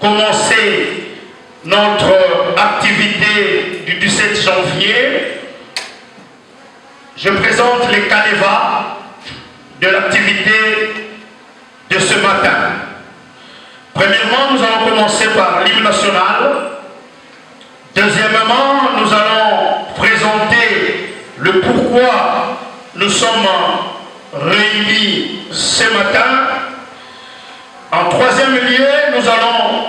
commencer notre activité du 17 janvier, je présente les canevas de l'activité de ce matin. Premièrement, nous allons commencer par l'hymne national. Deuxièmement, nous allons présenter le pourquoi nous sommes réunis ce matin. En troisième lieu, nous allons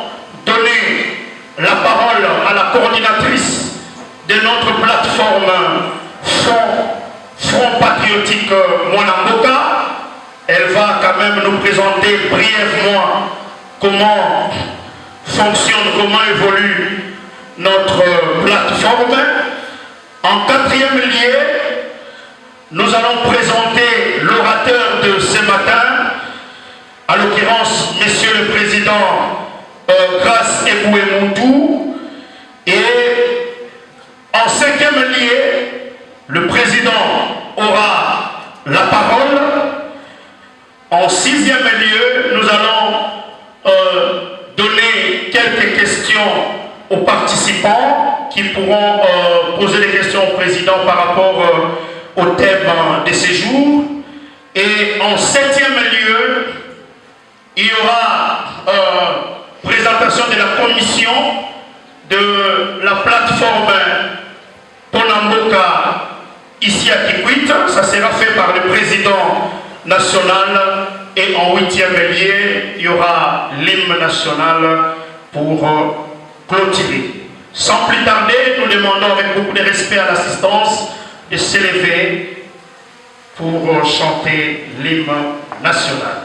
donner la parole à la coordinatrice de notre plateforme Front Patriotique Mwanamboka. Elle va quand même nous présenter brièvement comment fonctionne, comment évolue notre plateforme. En quatrième lieu, nous allons présenter l'orateur de ce matin, à l'occurrence, Monsieur le Président Grace Eboué-Moutou. Et en cinquième lieu, le Président aura la parole. En sixième lieu, nous allons donner quelques questions aux participants qui pourront poser des questions au Président par rapport au thème de ces jours. Et en septième lieu, il y aura présentation de la commission de la plateforme Ponamboka ici à Kikwit. Ça sera fait par le président national. Et en huitième lieu, il y aura l'hymne national pour clôturer. Sans plus tarder, nous demandons avec beaucoup de respect à l'assistance de s'élever pour chanter l'hymne national.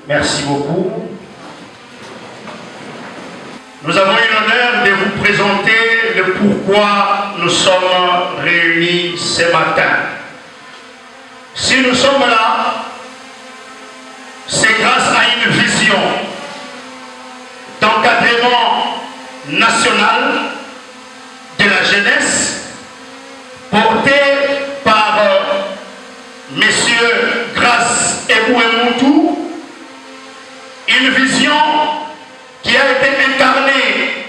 Merci beaucoup. Nous avons eu l'honneur de vous présenter le pourquoi nous sommes réunis ce matin. Si nous sommes là, c'est grâce à une vision d'encadrement national de la jeunesse portée par Messieurs Grace Eboué-Moutou. Une vision qui a été incarnée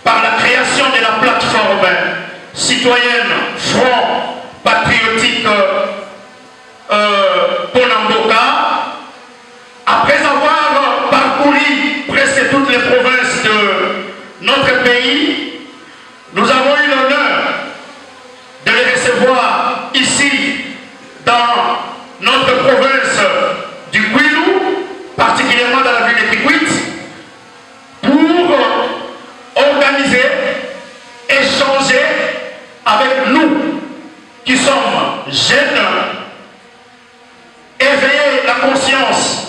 par la création de la plateforme citoyenne Front Patriotique Ponamboka. Après avoir parcouru presque toutes les provinces de notre pays, nous avons eu l'honneur de les recevoir ici dans notre province du Kwilu, particulièrement dans la ville de Kikwit, pour organiser, échanger avec nous qui sommes jeunes, éveiller la conscience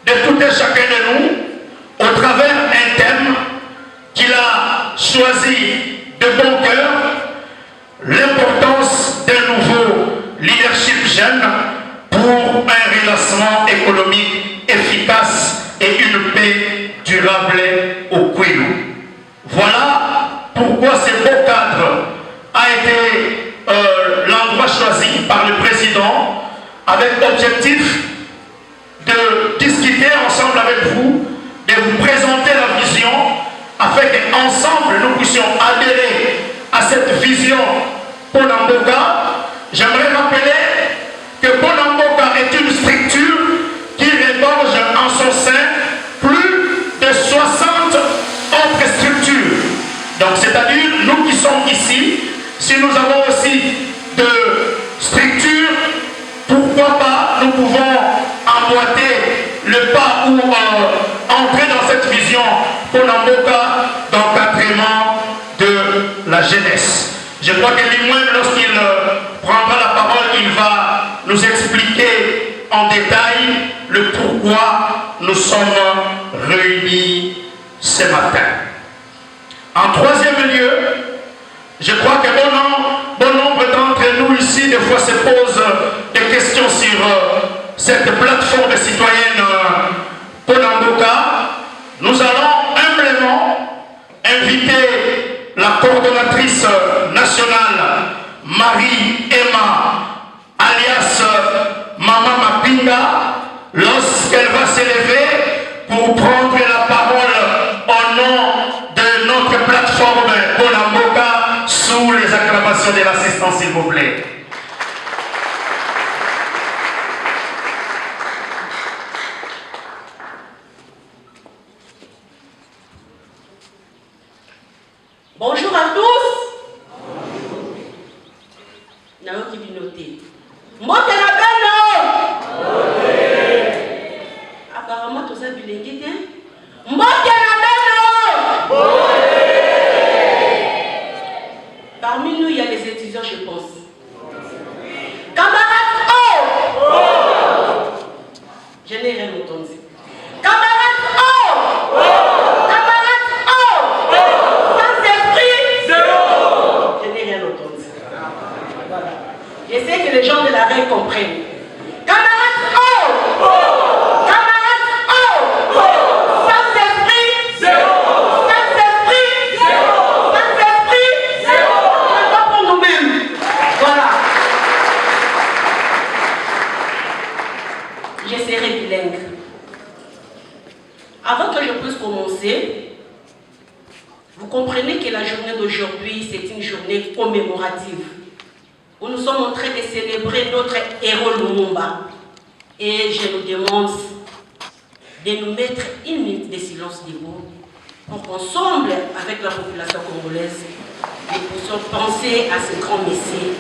de tout et chacun de nous au travers un thème qu'il a choisi de bon cœur, l'importance d'un nouveau leadership jeune pour un relancement économique efficace et une paix durable au Kwilu. Voilà pourquoi ce beau cadre a été l'endroit choisi par le président avec l'objectif de discuter ensemble avec vous, de vous présenter la vision afin qu'ensemble nous puissions adhérer à cette vision Ponamboka. J'aimerais rappeler que Ponamboka est une structure qui regorge en son sein plus de 60 autres structures. Donc c'est-à-dire nous qui sommes ici, si nous avons aussi de structures, pourquoi pas nous pouvons emboîter le pas ou entrer dans cette vision Ponamboka d'encadrement de la jeunesse. Je crois que lui-même, lorsqu'il prendra la parole, il va nous expliquer en détail le pourquoi nous sommes réunis ce matin. En troisième lieu, je crois que bon nombre d'entre nous ici, des fois, se posent des questions sur cette plateforme citoyenne Ponamboka. Nous allons humblement inviter la coordonnatrice nationale Marie-Emma, alias Maman Mapinga, lorsqu'elle va s'élever pour prendre la parole au nom de notre plateforme Ponamboka sous les acclamations de l'assistance, s'il vous plaît. Bonjour à tous. Naoki Binoté. Mbote na beno. Apparemment tout ça bilingue. Mbote na beno. Parmi nous il y a les étudiants, je pense. Camarades oh. Je n'ai rien entendu. Camarades oh. Je sais que les gens de la reine comprennent. Camarades, oh! Camarades, oh! Sans-esprit, zéro! Sans-esprit, zéro! Sans-esprit, zéro! On va pour nous-mêmes. Voilà. Je serai bilingue. Avant que je puisse commencer, vous comprenez que la journée d'aujourd'hui, c'est une journée commémorative, où nous sommes en train de célébrer notre héros Lumumba. Et je nous demande de nous mettre une minute de silence debout pour qu'ensemble, avec la population congolaise, nous puissions penser à ce grand messie.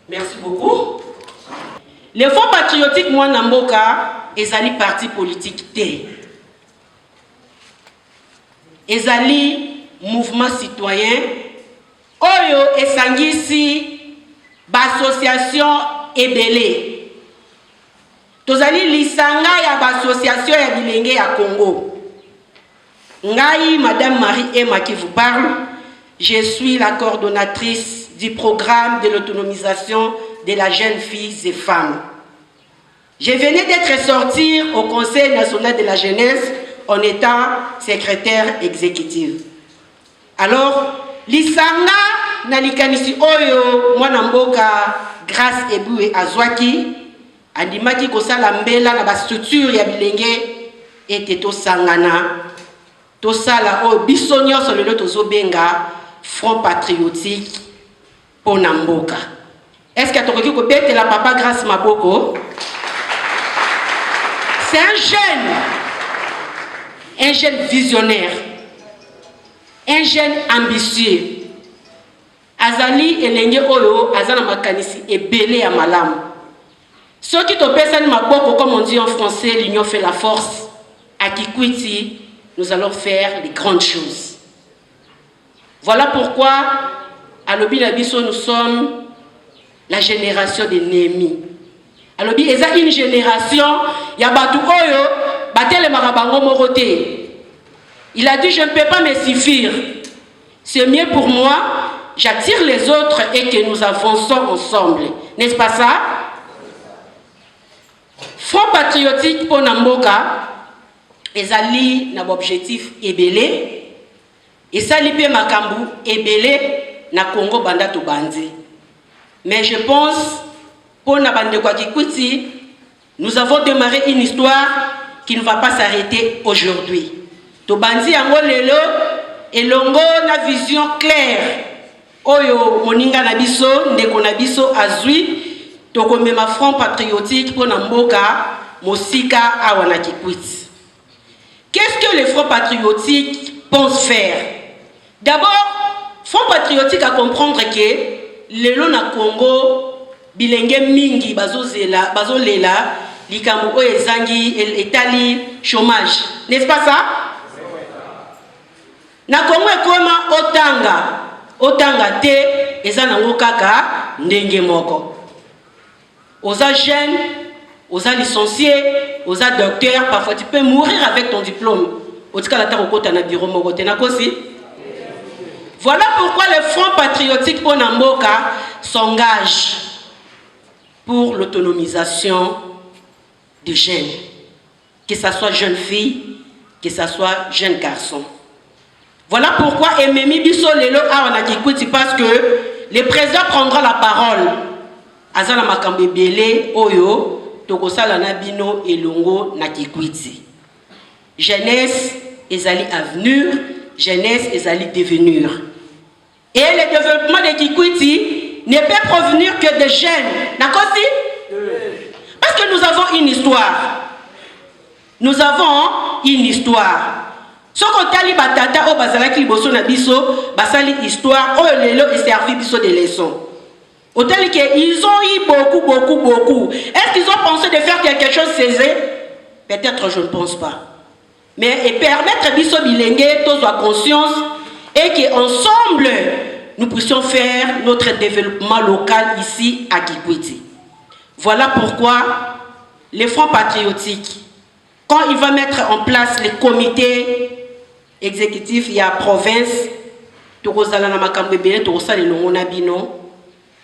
Merci beaucoup. Le Fonds patriotique Mwanamboka ezali parti politique T. Ezali mouvement citoyen oyo esangisi basociation ebele. Tozali lisanga ya basociation ya bilenge ya Congo. Ngai, Madame Marie-Emma qui vous parle, je suis la coordonnatrice du programme de l'autonomisation de la jeune fille et femmes. Je venais d'être sortie au Conseil national de la jeunesse en étant secrétaire exécutive. Alors, lisanga nalikanisi oyo Mwanamboka grâce ebue azwaki andimaki kosala mbela na ba structure ya bilenge ete tosangana tosala oyo biso nyonso lelo tozobenga Front patriotique Ponamboka. Est-ce que tu peux la papa grâce Maboko? C'est un jeune visionnaire, un jeune ambitieux. Azali elenge oyo azana makanisi ebele ya malamu. Ceux qui te pèsent Maboko, comme on dit en français, l'union fait la force. À Kikwiti, nous allons faire les grandes choses. Voilà pourquoi à Lobi Nabiso nous sommes la génération de Néhémie. Alors, il y a une génération, il y a Batou Oyo, Batele Marabango Moroté. Il a dit, je ne peux pas me suffire. C'est mieux pour moi j'attire les autres et que nous avançons ensemble. N'est-ce pas ça? Front patriotique pour Namboka, ezali na objectif ebele, et ça lipe makambu ebele na Congo banda to bandi. Mais je pense pour Nabande kwa Kikwiti, nous avons démarré une histoire qui ne va pas s'arrêter aujourd'hui. To bandi yango lelo elongo na vision claire. Oyo moninga na biso ndeko na biso azui tokomema front patriotique pour Namboka mosika awa na Kikwiti. Qu'est-ce que les fronts patriotiques pensent faire? D'abord, front patriotique à comprendre que lelo na Congo bilenge mingi bazolela likambo oyo ezangi etali chômage. N'est-ce pas ça? Na Congo ekoma otanga te eza nango kaka ndenge moko. Oza jeune, oza licencié, oza docteur, parfois tu peux mourir avec ton diplôme. Otika la tarokota na bureau moko te nakosi. Voilà pourquoi le Front patriotique pour Namboka s'engage pour l'autonomisation des jeunes, que ce soit jeune fille, que ce soit jeune garçon. Voilà pourquoi Ememi Biso Lelo Awana Kikwiti, parce que le président prendra la parole. Azana Makambe Bele Oyo, Tokosala Nabino Elongo na Kikwiti. Jeunesse ezali avenir, jeunesse ezali devenir. Et le développement de Kikwiti ne peut provenir que des jeunes. D'accord? Parce que nous avons une histoire. Nous avons une histoire. Ce qu'on t'a dit, batata, au bazalaki liboso na biso, basali histoire, oh lelo et servi biso de leçons. Autant qu'ils ont eu beaucoup. Est-ce qu'ils ont pensé de faire quelque chose césé? Peut-être je ne pense pas. Mais et permettre biso bilenge, tous à conscience, et qu'ensemble, nous puissions faire notre développement local ici à Kikwiti. Voilà pourquoi les fronts patriotiques, quand il va mettre en place les comités exécutifs, il y a province,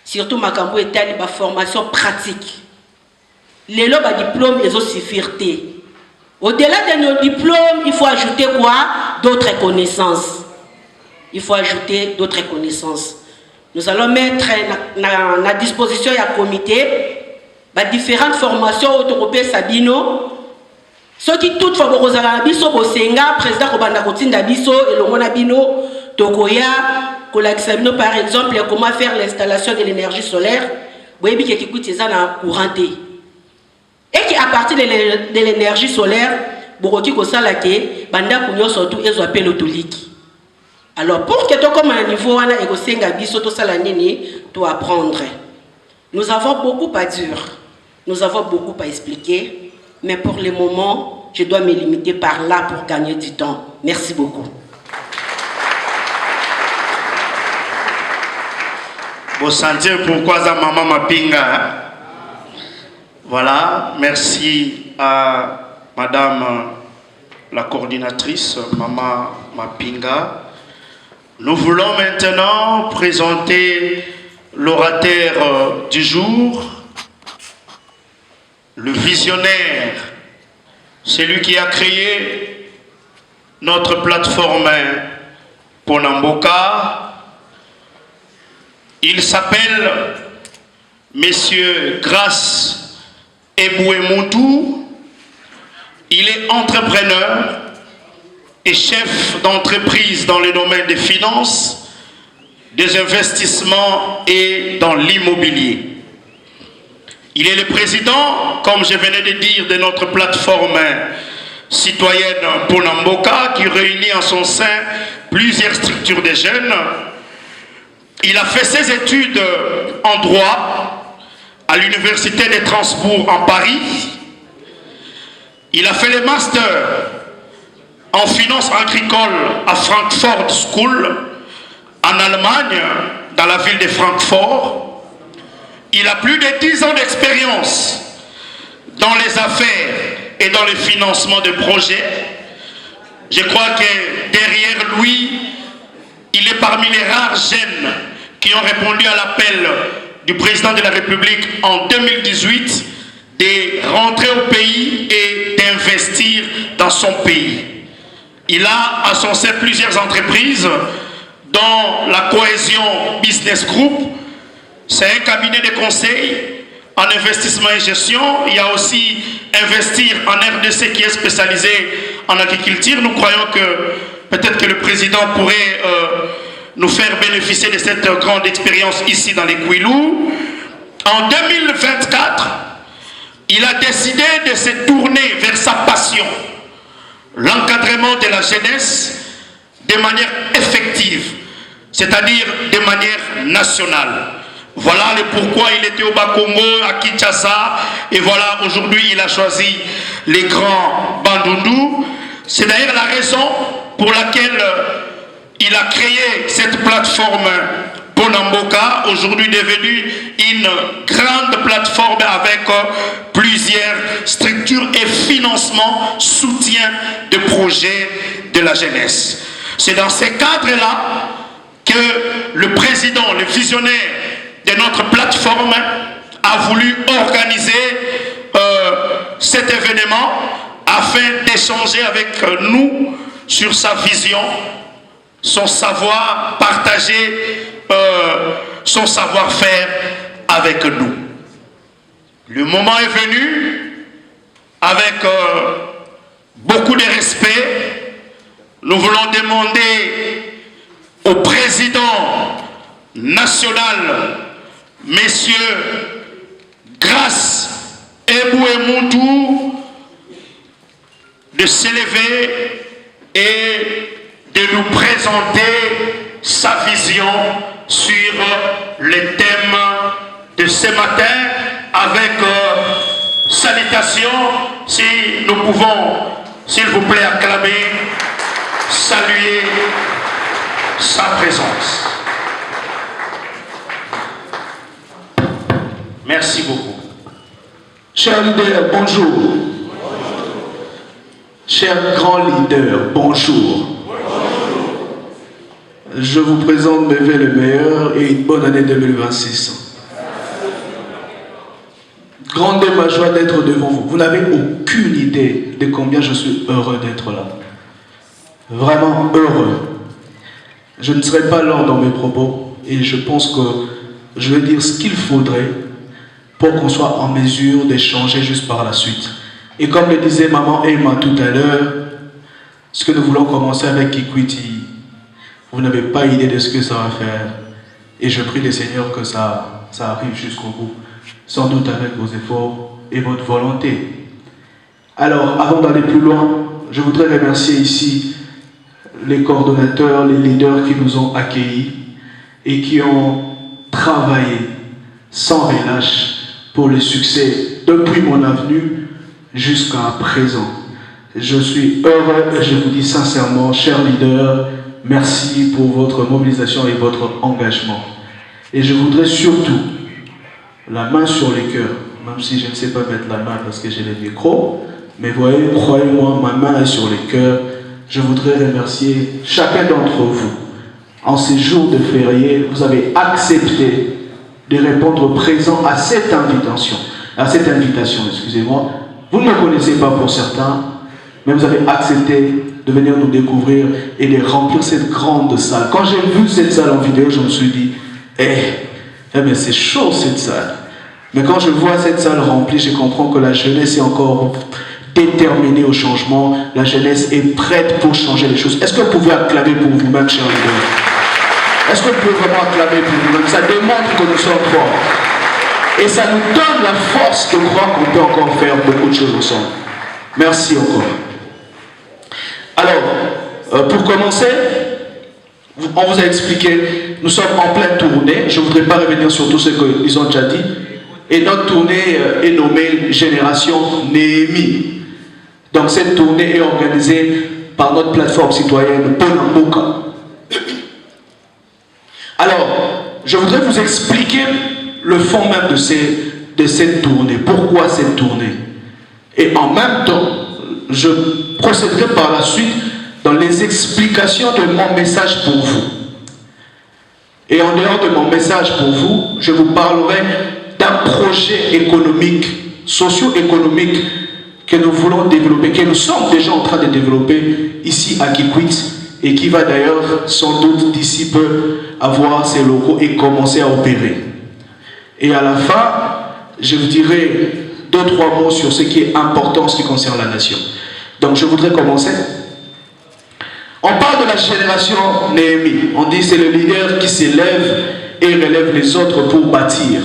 surtout Makambo et la formation pratique. Les lobes à diplôme, ils ont suffirté. Au-delà de nos diplômes, il faut ajouter quoi? D'autres connaissances. Il faut ajouter d'autres connaissances. Nous allons mettre à disposition un comité différentes formations autoropées Sabino. Ceux qui toutefois Borozala Biso, Bosenga, président Kobanda Kotinda Biso, et Lomona Bino, Tokoya, Kolakisabino par exemple, comment faire l'installation de l'énergie solaire, Boyebi qui écoute ça dans couranté. Et qui à partir de l'énergie solaire, Boroki Kosalake, Banda Kunyo surtout, ils appellent l'autoliki. Alors pour que tu comme un niveau, on a Egosenga Biso, tout ça la nini, tu apprendre. Nous avons beaucoup à dire, nous avons beaucoup à expliquer. Mais pour le moment, je dois me limiter par là pour gagner du temps. Merci beaucoup. Vous sentez pourquoi ça maman Mapinga? Voilà, merci à madame la coordinatrice, maman Mapinga. Nous voulons maintenant présenter l'orateur du jour. Le visionnaire, celui qui a créé notre plateforme pour Namboka, il s'appelle Monsieur Grace Ebouemoutou. Il est entrepreneur et chef d'entreprise dans le domaine des finances, des investissements et dans l'immobilier. Il est le président, comme je venais de dire, de notre plateforme citoyenne pour Namboka, qui réunit en son sein plusieurs structures de jeunes. Il a fait ses études en droit à l'Université des Transports en Paris. Il a fait le master en finance agricole à Frankfurt School, en Allemagne, dans la ville de Francfort. Il a plus de 10 ans d'expérience dans les affaires et dans le financement de projets. Je crois que derrière lui, il est parmi les rares jeunes ont répondu à l'appel du président de la République en 2018 de rentrer au pays et d'investir dans son pays. Il a assoncié plusieurs entreprises dont la Cohésion Business Group. C'est un cabinet de conseil en investissement et gestion. Il y a aussi Investir en RDC qui est spécialisé en agriculture. Nous croyons que peut-être que le président pourrait nous faire bénéficier de cette grande expérience ici dans les Kouilou. En 2024, il a décidé de se tourner vers sa passion, l'encadrement de la jeunesse de manière effective, c'est-à-dire de manière nationale. Voilà le pourquoi il était au Bas-Congo, à Kinshasa, et voilà, aujourd'hui il a choisi les grands Bandundu. C'est d'ailleurs la raison pour laquelle il a créé cette plateforme Bonamboka, aujourd'hui devenue une grande plateforme avec plusieurs structures et financements, soutien de projets de la jeunesse. C'est dans ces cadres-là que le président, le visionnaire de notre plateforme a voulu organiser cet événement afin d'échanger avec nous sur sa vision, son savoir, partager son savoir-faire avec nous. Le moment est venu, avec beaucoup de respect, nous voulons demander au président national, Messieurs Grace Ebouemoutou, de s'élever et de nous présenter sa vision sur les thèmes de ce matin avec salutation. Si nous pouvons, s'il vous plaît, acclamer, saluer sa présence. Merci beaucoup. Chers leaders, bonjour. Chers grands leaders, bonjour. Je vous présente mes vœux les meilleurs et une bonne année 2026. Grande est ma joie d'être devant vous. Vous n'avez aucune idée de combien je suis heureux d'être là. Vraiment heureux. Je ne serai pas lent dans mes propos et je pense que je vais dire ce qu'il faudrait pour qu'on soit en mesure d'échanger juste par la suite. Et comme le disait maman Emma tout à l'heure, ce que nous voulons commencer avec Equity, vous n'avez pas idée de ce que ça va faire. Et je prie le Seigneur que ça arrive jusqu'au bout, sans doute avec vos efforts et votre volonté. Alors, avant d'aller plus loin, je voudrais remercier ici les coordonnateurs, les leaders qui nous ont accueillis et qui ont travaillé sans relâche pour le succès depuis mon avenue jusqu'à présent. Je suis heureux et je vous dis sincèrement, chers leaders, merci pour votre mobilisation et votre engagement. Et je voudrais surtout, la main sur le cœur, même si je ne sais pas mettre la main parce que j'ai le micro, mais voyez, croyez-moi, ma main est sur le cœur. Je voudrais remercier chacun d'entre vous. En ces jours de férié, vous avez accepté de répondre présent à cette invitation. Excusez-moi. Vous ne me connaissez pas pour certains, mais vous avez accepté de venir nous découvrir et de remplir cette grande salle. Quand j'ai vu cette salle en vidéo, je me suis dit, mais c'est chaud cette salle. Mais quand je vois cette salle remplie, je comprends que la jeunesse est encore déterminée au changement. La jeunesse est prête pour changer les choses. Est-ce que vous pouvez acclamer pour vous-même, chers leaders? Est-ce que vous pouvez vraiment acclamer pour vous-même? Ça démontre que nous sommes forts. Et ça nous donne la force de croire qu'on peut encore faire beaucoup de choses ensemble. Merci encore. Alors, pour commencer, on vous a expliqué, nous sommes en pleine tournée. Je ne voudrais pas revenir sur tout ce qu'ils ont déjà dit. Et notre tournée est nommée Génération Néhémie. Donc cette tournée est organisée par notre plateforme citoyenne Bonamboka. Alors, je voudrais vous expliquer le fond même de cette tournée. Pourquoi cette tournée? Et en même temps, je procéderai par la suite dans les explications de mon message pour vous. Et en dehors de mon message pour vous, je vous parlerai d'un projet économique, socio-économique que nous voulons développer, que nous sommes déjà en train de développer ici à Kikwit et qui va d'ailleurs sans doute d'ici peu avoir ses locaux et commencer à opérer. Et à la fin, je vous dirai 2-3 mots sur ce qui est important en ce qui concerne la nation. Donc je voudrais commencer. On parle de la génération Néhémie. On dit c'est le leader qui s'élève et relève les autres pour bâtir.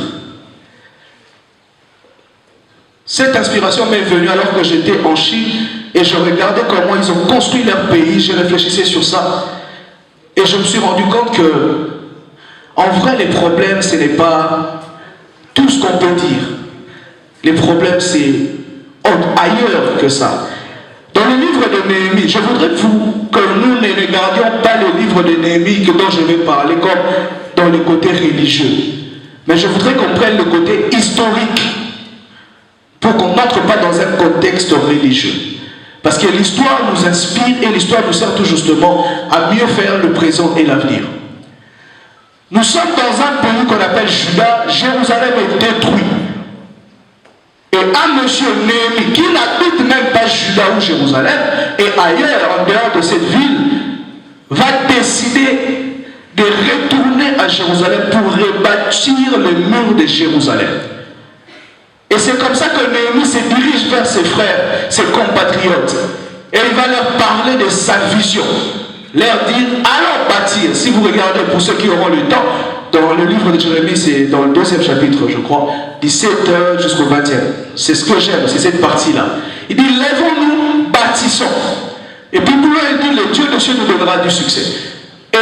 Cette inspiration m'est venue alors que j'étais en Chine et je regardais comment ils ont construit leur pays. Je réfléchissais sur ça et je me suis rendu compte que en vrai les problèmes ce n'est pas tout ce qu'on peut dire. Les problèmes c'est ailleurs que ça. Dans le livre de Néhémie, je voudrais que nous ne regardions pas le livre de Néhémie dont je vais parler comme dans le côté religieux. Mais je voudrais qu'on prenne le côté historique pour qu'on n'entre pas dans un contexte religieux. Parce que l'histoire nous inspire et l'histoire nous sert tout justement à mieux faire le présent et l'avenir. Nous sommes dans un pays qu'on appelle Juda. Jérusalem est détruit. Et un monsieur Néhémie qui n'habite même pas Juda ou Jérusalem et ailleurs en dehors de cette ville va décider de retourner à Jérusalem pour rebâtir le mur de Jérusalem. Et c'est comme ça que Néhémie se dirige vers ses frères, ses compatriotes. Et il va leur parler de sa vision. Leur dire, allons bâtir. Si vous regardez, pour ceux qui auront le temps, dans le livre de Jérémie, c'est dans le 2e chapitre, je crois, 17 jusqu'au 20e. C'est ce que j'aime, c'est cette partie-là. Il dit, lèvons-nous, bâtissons. Et puis plus loin, il dit, le Dieu de cieux nous donnera du succès. Et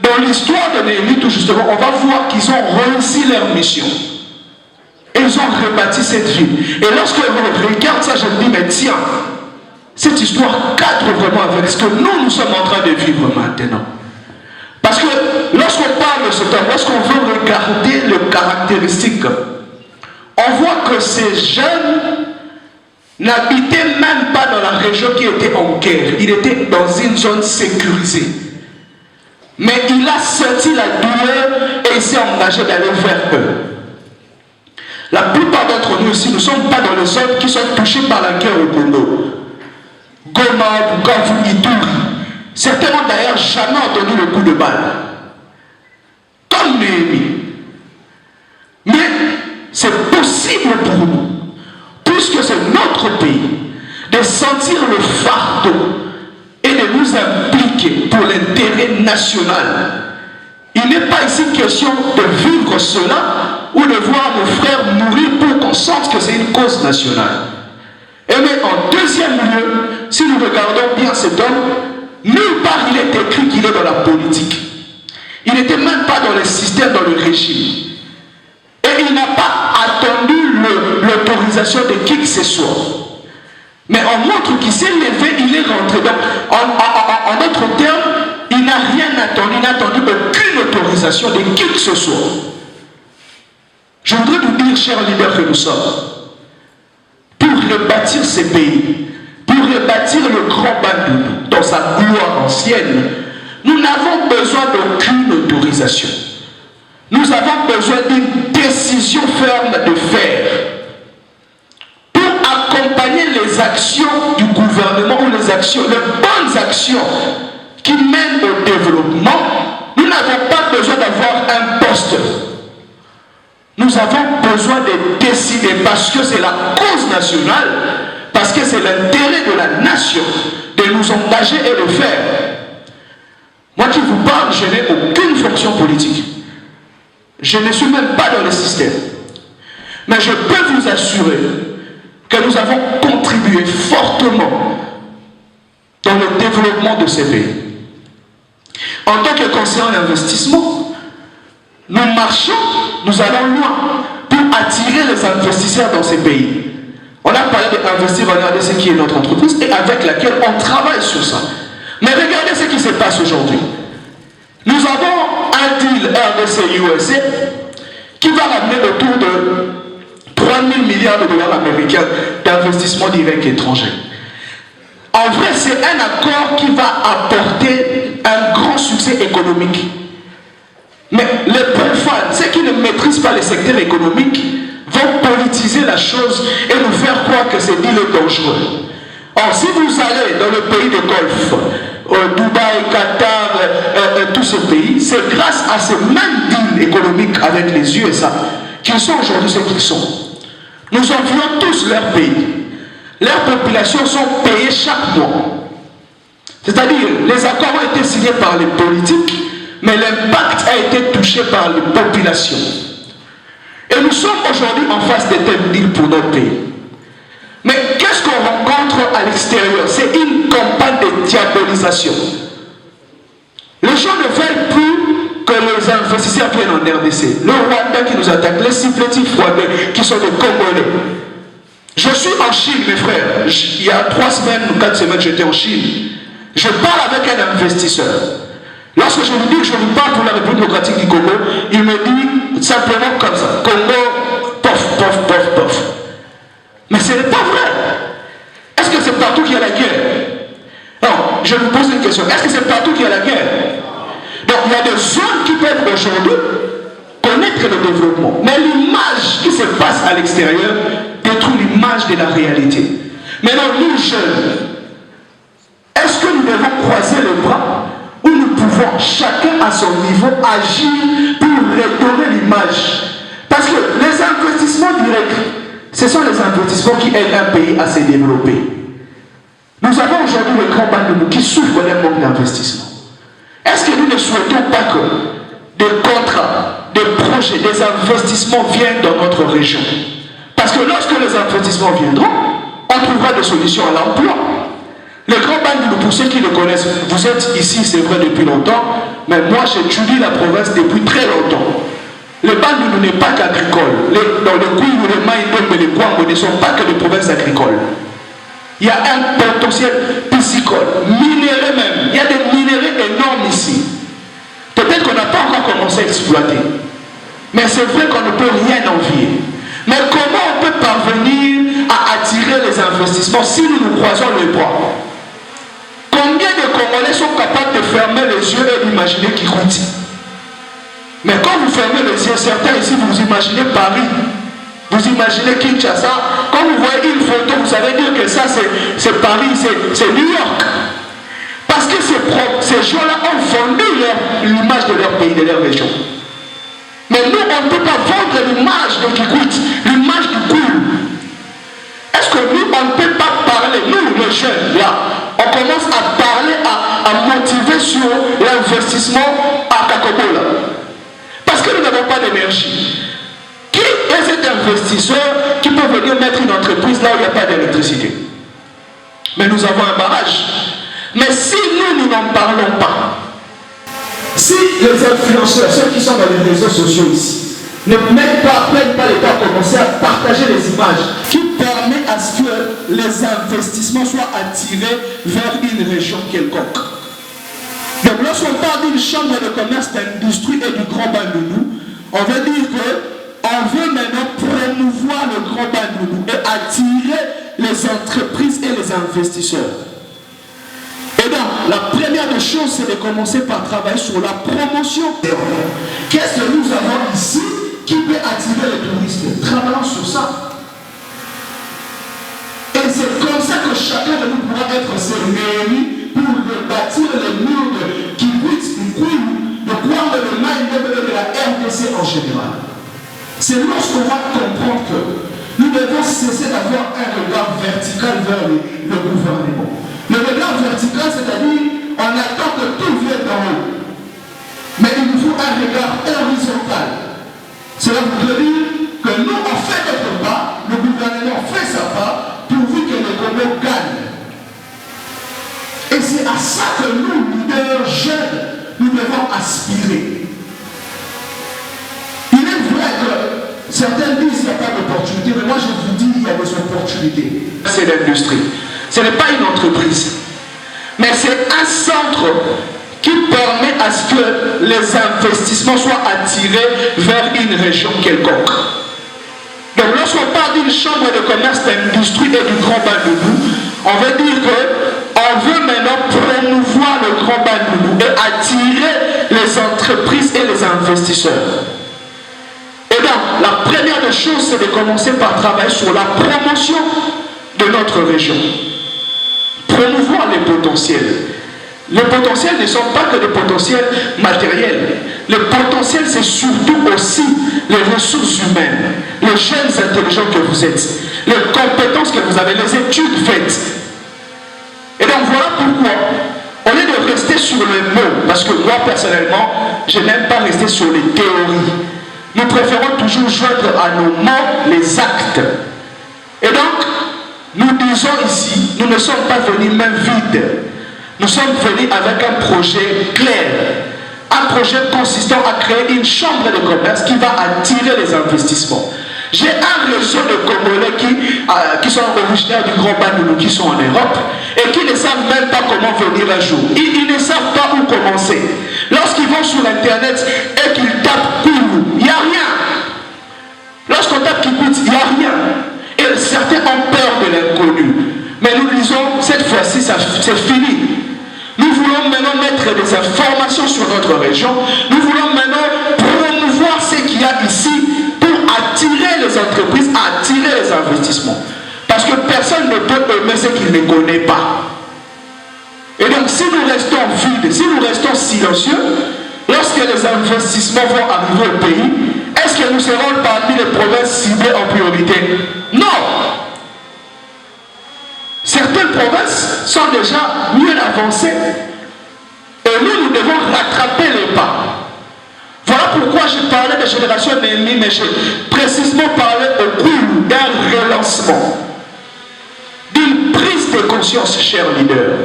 dans l'histoire de Néhémie, tout justement, on va voir qu'ils ont réussi leur mission. Et ils ont rebâti cette ville. Et lorsque je regarde ça, je me dis, mais tiens, cette histoire cadre vraiment avec ce que nous sommes en train de vivre maintenant. Parce que lorsqu'on parle de ce temps, lorsqu'on veut regarder les caractéristiques, on voit que ces jeunes n'habitaient même pas dans la région qui était en guerre. Ils étaient dans une zone sécurisée. Mais il a senti la douleur et il s'est engagé d'aller vers eux. La plupart d'entre nous ici, nous ne sommes pas dans les zones qui sont touchées par la guerre au Congo. Goma, Bukavu, Ituri. Certains n'ont d'ailleurs jamais entendu le coup de balle. Comme Néhémie. Mais c'est possible pour nous, puisque c'est notre pays, de sentir le fardeau et de nous impliquer pour l'intérêt national. Il n'est pas ici question de vivre cela ou de voir nos frères mourir pour qu'on sente que c'est une cause nationale. Et mais en deuxième lieu, si nous regardons bien cet homme, nulle part il est écrit qu'il est dans la politique. Il n'était même pas dans le système, dans le régime. Et il n'a pas attendu l'autorisation de qui que ce soit. Mais on montre qu'il s'est levé, il est rentré. Donc, en d'autres termes, il n'a rien attendu, il n'a attendu aucune autorisation de qui que ce soit. Je voudrais vous dire, chers leaders que nous sommes, pour rebâtir ces pays, pour rebâtir le grand Bandundu dans sa gloire ancienne, nous n'avons besoin d'aucune autorisation. Nous avons besoin d'une décision ferme de faire pour accompagner les actions du gouvernement ou les bonnes actions qui mènent au développement. Nous n'avons pas besoin d'avoir un poste. Nous avons besoin de décider parce que c'est la cause nationale, parce que c'est l'intérêt de la nation de nous engager et de faire. Moi qui vous parle, je n'ai aucune fonction politique. Je ne suis même pas dans le système. Mais je peux vous assurer que nous avons contribué fortement dans le développement de ces pays. En tant que conseiller en investissement, nous marchons, nous allons loin pour attirer les investisseurs dans ces pays. On a parlé d'investir, regardez ce qui est notre entreprise et avec laquelle on travaille sur ça. Mais regardez ce qui se passe aujourd'hui. Nous avons un deal RDC-USA qui va ramener autour de 3 000 milliards de dollars américains d'investissement direct étranger. En vrai, c'est un accord qui va apporter un grand succès économique. Mais les profanes, ceux qui ne maîtrisent pas les secteurs économiques, vont politiser la chose et nous faire croire que c'est deal dangereux. Or, si vous allez dans le pays de Golfe, Dubaï, Qatar, tous ces pays, c'est grâce à ces mêmes deals économiques avec les USA qu'ils sont aujourd'hui ce qu'ils sont. Nous envions tous leur pays. Leurs populations sont payées chaque mois. C'est-à-dire, les accords ont été signés par les politiques, mais l'impact a été touché par les populations. Et nous sommes aujourd'hui en face de tels deals pour notre pays. Mais qu'est-ce qu'on rencontre à l'extérieur? C'est une campagne de diabolisation. Les gens ne veulent plus que les investisseurs viennent en RDC. Le Rwanda qui nous attaque, les supplétifs rwandais qui sont des Congolais. Je suis en Chine, mes frères. Il y a 3 semaines ou 4 semaines, j'étais en Chine. Je parle avec un investisseur. Lorsque je lui dis que je lui parle pour la République démocratique du Congo, il me dit simplement comme ça, Congo, pof, pof, pof, pof. Mais ce n'est pas vrai. Est-ce que c'est partout qu'il y a la guerre? Non, je vous pose une question. Est-ce que c'est partout qu'il y a la guerre? Donc il y a des zones qui peuvent aujourd'hui connaître le développement. Mais l'image qui se passe à l'extérieur détruit l'image de la réalité. Maintenant, nous jeunes, est-ce que nous devons croiser les bras ou nous pouvons, chacun à son niveau, agir pour restaurer l'image? Parce que les investissements directs, ce sont les investissements qui aident un pays à se développer. Nous avons aujourd'hui le grand banc qui souffre d'un manque d'investissement. Est-ce que nous ne souhaitons pas que des contrats, des projets, des investissements viennent dans notre région? Parce que lorsque les investissements viendront, on trouvera des solutions à l'emploi. Les grands banques, pour ceux qui le connaissent, vous êtes ici, c'est vrai, depuis longtemps, mais moi j'étudie la province depuis très longtemps. Le Bandundu n'est pas qu'agricole. Dans le Kouilou, les Maïdom et les Kouambo ne sont pas que des provinces agricoles. Il y a un potentiel piscicole, minéré même. Il y a des minéraux énormes ici. Peut-être qu'on n'a pas encore commencé à exploiter. Mais c'est vrai qu'on ne peut rien envier. Mais comment on peut parvenir à attirer les investissements si nous nous croisons les bras? Combien de Congolais sont capables de fermer les yeux et d'imaginer Kikuti? Mais quand vous fermez les yeux, certains ici, vous imaginez Paris, vous imaginez Kinshasa. Quand vous voyez une photo, vous savez dire que ça c'est Paris, c'est New York. Parce que ces gens-là ont vendu l'image de leur pays, de leur région. Mais nous, on ne peut pas vendre l'image de Kikuti, l'image du Koulou. Est-ce que nous, on ne peut pas parler, nous les jeunes, là, on commence à parler, à motiver sur l'investissement à Kakobola? Parce que nous n'avons pas d'énergie. Qui est cet investisseur qui peut venir mettre une entreprise là où il n'y a pas d'électricité? Mais nous avons un barrage. Mais si nous n'en parlons pas, si les influenceurs, ceux qui sont dans les réseaux sociaux ici, ne prennent pas le temps de commencer à partager les images qui permettent à ce que les investissements soient attirés vers une région quelconque. Donc lorsqu'on parle d'une chambre de commerce, d'industrie et du Grand Bandundu, on veut dire qu'on veut maintenant promouvoir le Grand Bandundu et attirer les entreprises et les investisseurs. Et donc, la première des choses, c'est de commencer par travailler sur la promotion. Qu'est-ce que nous avons ici qui peut attirer les touristes? Travaillons sur ça. Et c'est comme ça que chacun de nous pourra être réuni pour rebâtir les murs de Kikuti, du Kouilou, de Kouambo, de Maïdom et de la RDC en général. C'est lorsqu'on va comprendre que nous devons cesser d'avoir un regard vertical vers le gouvernement. Le regard vertical, c'est-à-dire, on attend que tout vienne d'en haut. Mais il nous faut un regard horizontal. Cela voudrait dire que nous, on fait notre part, le gouvernement fait sa part, pourvu que le Congo gagne. Et c'est à ça que nous, leaders jeunes, nous devons aspirer. Il est vrai que certains disent qu'il n'y a pas d'opportunité, mais moi je vous dis qu'il y a des opportunités. C'est l'industrie. Ce n'est pas une entreprise, mais c'est un centre qui permet à ce que les investissements soient attirés vers une région quelconque. Donc lorsqu'on parle d'une chambre de commerce, d'industrie et du Grand Bandundu, on veut dire qu'on veut maintenant promouvoir le Grand Bandundu et attirer les entreprises et les investisseurs investisseurs. Et donc, la première des choses, c'est de commencer par travailler sur la promotion de notre région. Promouvoir les potentiels. Les potentiels ne sont pas que des potentiels matériels. Le potentiel, c'est surtout aussi les ressources humaines, les jeunes intelligents que vous êtes, les compétences que vous avez, les études faites. Et donc voilà pourquoi, au lieu de rester sur les mots, parce que moi personnellement, je n'aime pas rester sur les théories, nous préférons toujours joindre à nos mots les actes. Et donc, nous disons ici, nous ne sommes pas venus main vide. Nous sommes venus avec un projet clair, un projet consistant à créer une chambre de commerce qui va attirer les investissements. J'ai un réseau de Congolais qui sont originaires du Grand Bandundu, qui sont en Europe et qui ne savent même pas comment venir un jour. Ils ne savent pas où commencer. Lorsqu'ils vont sur Internet et qu'ils tapent Koulou, il n'y a rien. Lorsqu'on tape Kikout, il n'y a rien. Et certains ont peur de l'inconnu. Mais nous disons, cette fois-ci, c'est fini. Nous voulons maintenant mettre des informations sur notre région. Nous voulons maintenant promouvoir ce qu'il y a ici pour attirer les entreprises, attirer les investissements. Parce que personne ne peut aimer ce qu'il ne connaît pas. Et donc, si nous restons vides, si nous restons silencieux, lorsque les investissements vont arriver au pays, est-ce que nous serons parmi les provinces ciblées en priorité? Non! Certaines provinces sont déjà mieux avancées. Et nous devons rattraper les pas. Voilà pourquoi je parlais de génération ennemie, mais j'ai précisément parlé au cours d'un relancement, d'une prise de conscience, chers leaders.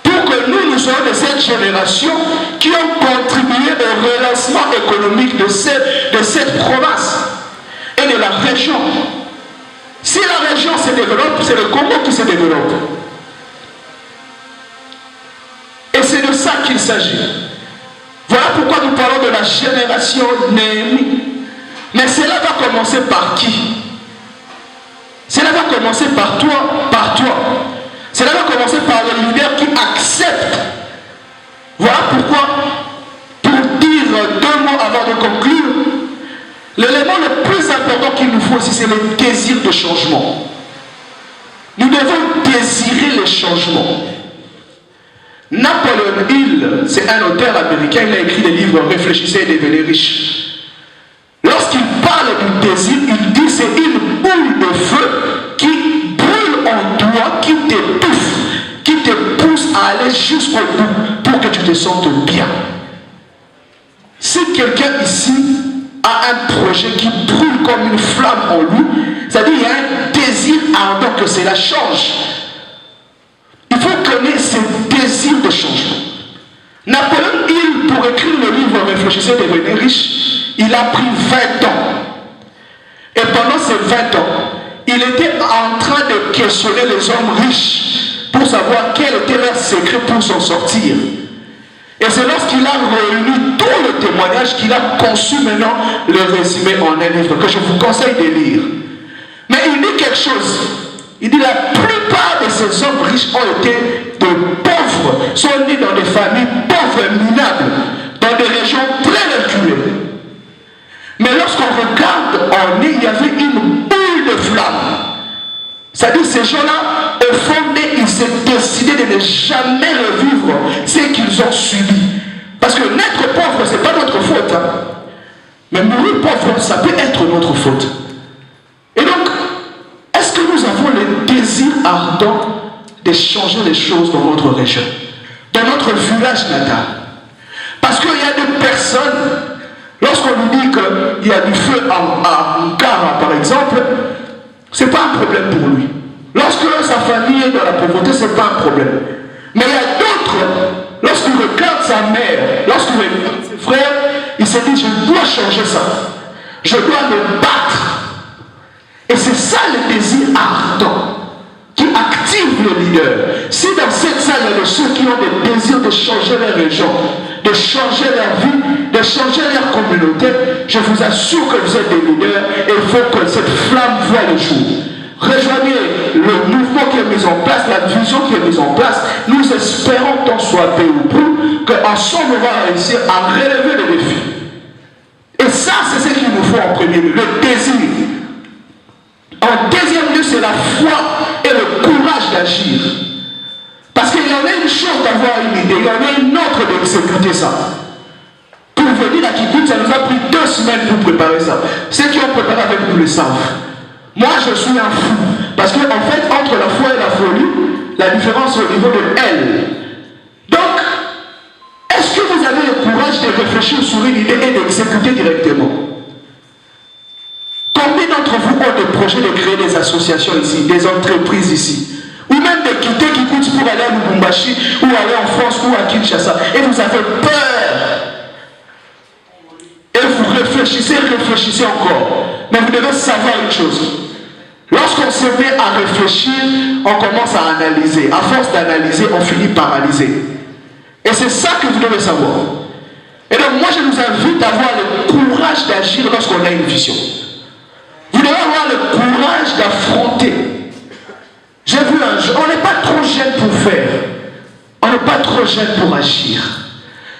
Pour que nous soyons de cette génération qui ont contribué au relancement économique de cette province et de la région. Si la région se développe, c'est le Congo qui se développe. Et c'est de ça qu'il s'agit. Voilà pourquoi nous parlons de la génération Néhémie. Mais cela va commencer par qui? Cela va commencer par toi, par toi. Cela va commencer par le leader qui accepte. Voilà pourquoi, pour dire 2 mots avant de conclure, l'élément le plus important qu'il nous faut aussi, c'est le désir de changement. Nous devons désirer le changement. Napoléon Hill, c'est un auteur américain, il a écrit des livres « Réfléchissez et devenez riche ». Lorsqu'il parle du désir, il dit c'est une boule de feu qui brûle en toi, qui t'étouffe, qui te pousse à aller jusqu'au bout pour que tu te sentes bien. Si quelqu'un ici a un projet qui brûle comme une flamme en lui, c'est-à-dire qu'il y a un désir ardent que cela change. Il faut connaître ce désir de changement. Napoléon Hill, pour écrire le livre « Réfléchissez et devenez riche », il a pris 20 ans. Et pendant ces 20 ans, il était en train de questionner les hommes riches pour savoir quel était leur secret pour s'en sortir. Et c'est lorsqu'il a réuni tout le témoignage qu'il a conçu maintenant le résumé en un livre que je vous conseille de lire. Mais il dit quelque chose. Il dit la plupart de ces hommes riches ont été de pauvres, sont nés dans des familles pauvres et minables, dans des régions très reculées. Mais lorsqu'on regarde en eux, il y avait une boule de flamme. C'est-à-dire ces gens-là, au fond d'eux, ils s'est décidé de ne jamais revivre ce qu'ils ont subi. Parce que naître pauvre, ce n'est pas notre faute. Hein. Mais mourir pauvre, ça peut être notre faute. Et donc, est-ce que nous avons le désir ardent de changer les choses dans notre région, dans notre village natal? Parce qu'il y a des personnes, lorsqu'on nous dit qu'il y a du feu à Nkara, par exemple, ce n'est pas un problème pour lui. Lorsque sa famille est dans la pauvreté, ce n'est pas un problème. Mais il y a d'autres, lorsqu'il regarde sa mère, lorsqu'il regarde ses frères, il se dit, je dois changer ça. Je dois me battre. Et c'est ça le désir ardent qui active le leader. Si dans cette salle, il y a ceux qui ont des désirs de changer leur région, de changer leur vie, de changer leur communauté, je vous assure que vous êtes des leaders et il faut que cette flamme voie le jour. rejoignez le mouvement qui est mis en place, la vision qui est mise en place. Nous espérons, tant soit peu ou prou, qu'ensemble on va réussir à relever les défis. Et ça, c'est ce qu'il nous faut en premier lieu, le désir. En deuxième lieu, c'est la foi et le courage d'agir. Parce qu'il y en a une chose d'avoir une idée, il y en a une autre d'exécuter ça. Pour venir à Kikwit, ça nous a pris 2 semaines pour préparer ça. Ceux qui ont préparé avec nous le savent. Moi, je suis un fou. Parce qu'en fait, entre la foi et la folie, la différence au niveau de elle. Donc, est-ce que vous avez le courage de réfléchir sur une idée et d'exécuter directement? Combien d'entre vous ont des projets de créer des associations ici, des entreprises ici, ou même de quitter Kikwit pour aller à Lubumbashi, ou aller en France, ou à Kinshasa, et vous avez peur? Et vous réfléchissez encore. Mais vous devez savoir une chose. Lorsqu'on se met à réfléchir, on commence à analyser. À force d'analyser, on finit paralysé. Et c'est ça que vous devez savoir. Et donc moi, je vous invite à avoir le courage d'agir lorsqu'on a une vision. Vous devez avoir le courage d'affronter. J'ai vu un jeu. On n'est pas trop jeune pour faire. On n'est pas trop jeune pour agir.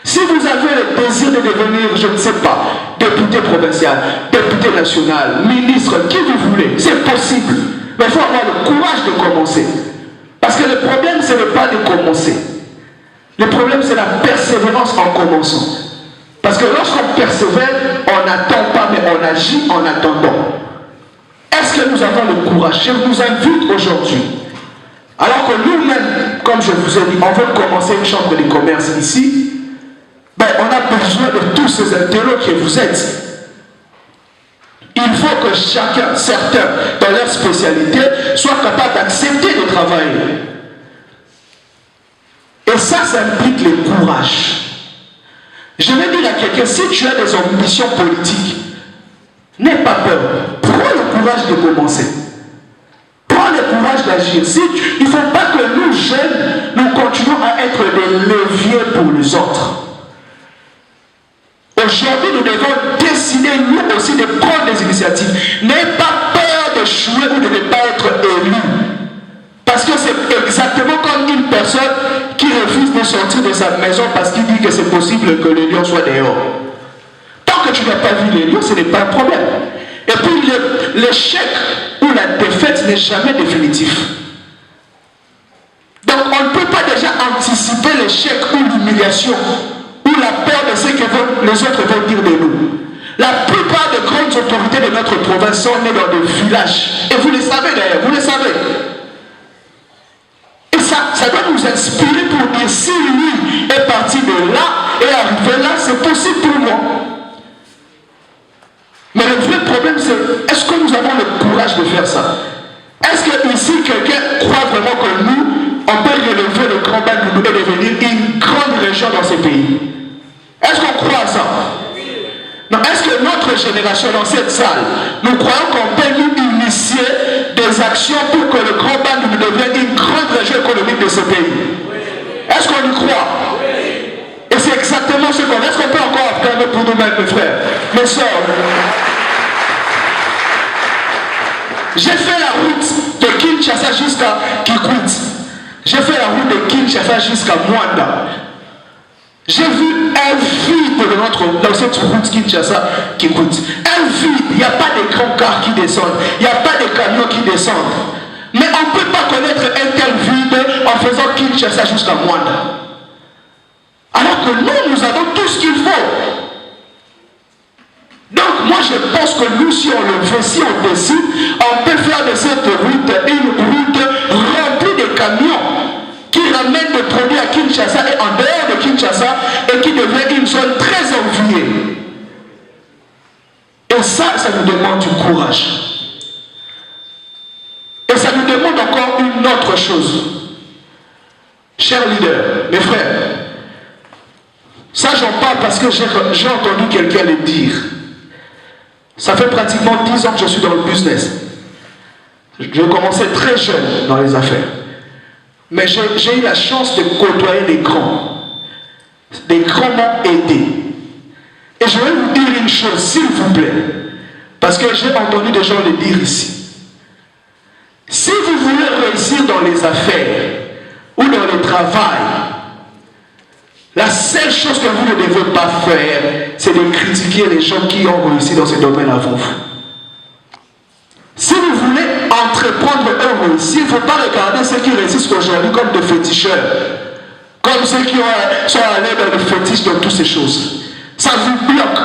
Si vous avez le désir de devenir, je ne sais pas, député provincial, député national, ministre, qui vous voulez, c'est possible. Mais il faut avoir le courage de commencer. Parce que le problème, ce n'est pas de commencer. Le problème, c'est la persévérance en commençant. Parce que lorsqu'on persévère, on n'attend pas, mais on agit en attendant. Est-ce que nous avons le courage? Je vous invite aujourd'hui. Alors que nous-mêmes, comme je vous ai dit, on veut commencer une chambre de commerce ici. Ben, on a besoin de tous ces intellos que vous êtes. Il faut que chacun, certains, dans leur spécialité, soient capables d'accepter de travailler. Et ça implique le courage. Je vais dire à quelqu'un, si tu as des ambitions politiques, n'aie pas peur. Prends le courage de commencer. Prends le courage d'agir. Il ne faut pas que nous, jeunes, nous continuons à être des leviers pour les autres. Aujourd'hui, nous devons décider, nous aussi, de prendre des initiatives. N'ayez pas peur d'échouer ou de ne pas être élu. Parce que c'est exactement comme une personne qui refuse de sortir de sa maison parce qu'il dit que c'est possible que le lion soit dehors. Tant que tu n'as pas vu les lions, ce n'est pas un problème. Et puis l'échec ou la défaite n'est jamais définitif. Donc on ne peut pas déjà anticiper l'échec ou l'humiliation ou la peur de ce que les autres vont dire de nous. La plupart des grandes autorités de notre province sont nées dans des villages. Et vous le savez d'ailleurs, vous le savez. Et ça doit nous inspirer pour dire si lui est parti de là et arrivé là, c'est possible pour moi. Mais le vrai problème c'est, est-ce que nous avons le courage de faire ça? Est-ce que ici quelqu'un croit vraiment que nous, on peut relever le Grand Bain et devenir une grande région dans ce pays? Est-ce qu'on croit à ça? Non, est-ce que notre génération dans cette salle, nous croyons qu'on peut nous initier des actions pour que le Grand Bain devienne une grande région économique de ce pays? Est-ce qu'on y croit? Et c'est exactement ce qu'on... Est-ce qu'on peut encore affirmer pour nous-mêmes, mes frères, mes soeurs? J'ai fait la route de Kinshasa jusqu'à Kikwit. J'ai fait la route de Kinshasa jusqu'à Mwanda. J'ai vu un vide dans cette route Kinshasa Kikwit. Un vide, il n'y a pas de grands cars qui descendent, il n'y a pas de camions qui descendent. Mais on ne peut pas connaître un tel vide en faisant Kinshasa jusqu'à Mwanda. Alors que nous avons tout ce qu'il faut. Donc moi je pense que nous, si on le fait, si on décide, on peut faire de cette route une route remplie de camions qui ramènent des produits à Kinshasa et en dehors de Kinshasa et qui devient une zone très enviée. Et ça nous demande du courage. Et ça nous demande encore une autre chose. Chers leaders, mes frères, ça j'en parle parce que j'ai entendu quelqu'un le dire. Ça fait pratiquement 10 ans que je suis dans le business. Je commençais très jeune dans les affaires. Mais j'ai eu la chance de côtoyer des grands. Des grands m'ont aidé. Et je vais vous dire une chose, s'il vous plaît. Parce que j'ai entendu des gens le dire ici. Si vous voulez réussir dans les affaires ou dans le travail, la seule chose que vous ne devez pas faire, c'est de critiquer les gens qui ont réussi dans ce domaine avant vous. Si vous voulez entreprendre un réussir, il ne faut pas regarder ceux qui réussissent aujourd'hui comme des féticheurs, comme ceux qui sont allés dans le fétiche de toutes ces choses. Ça vous bloque.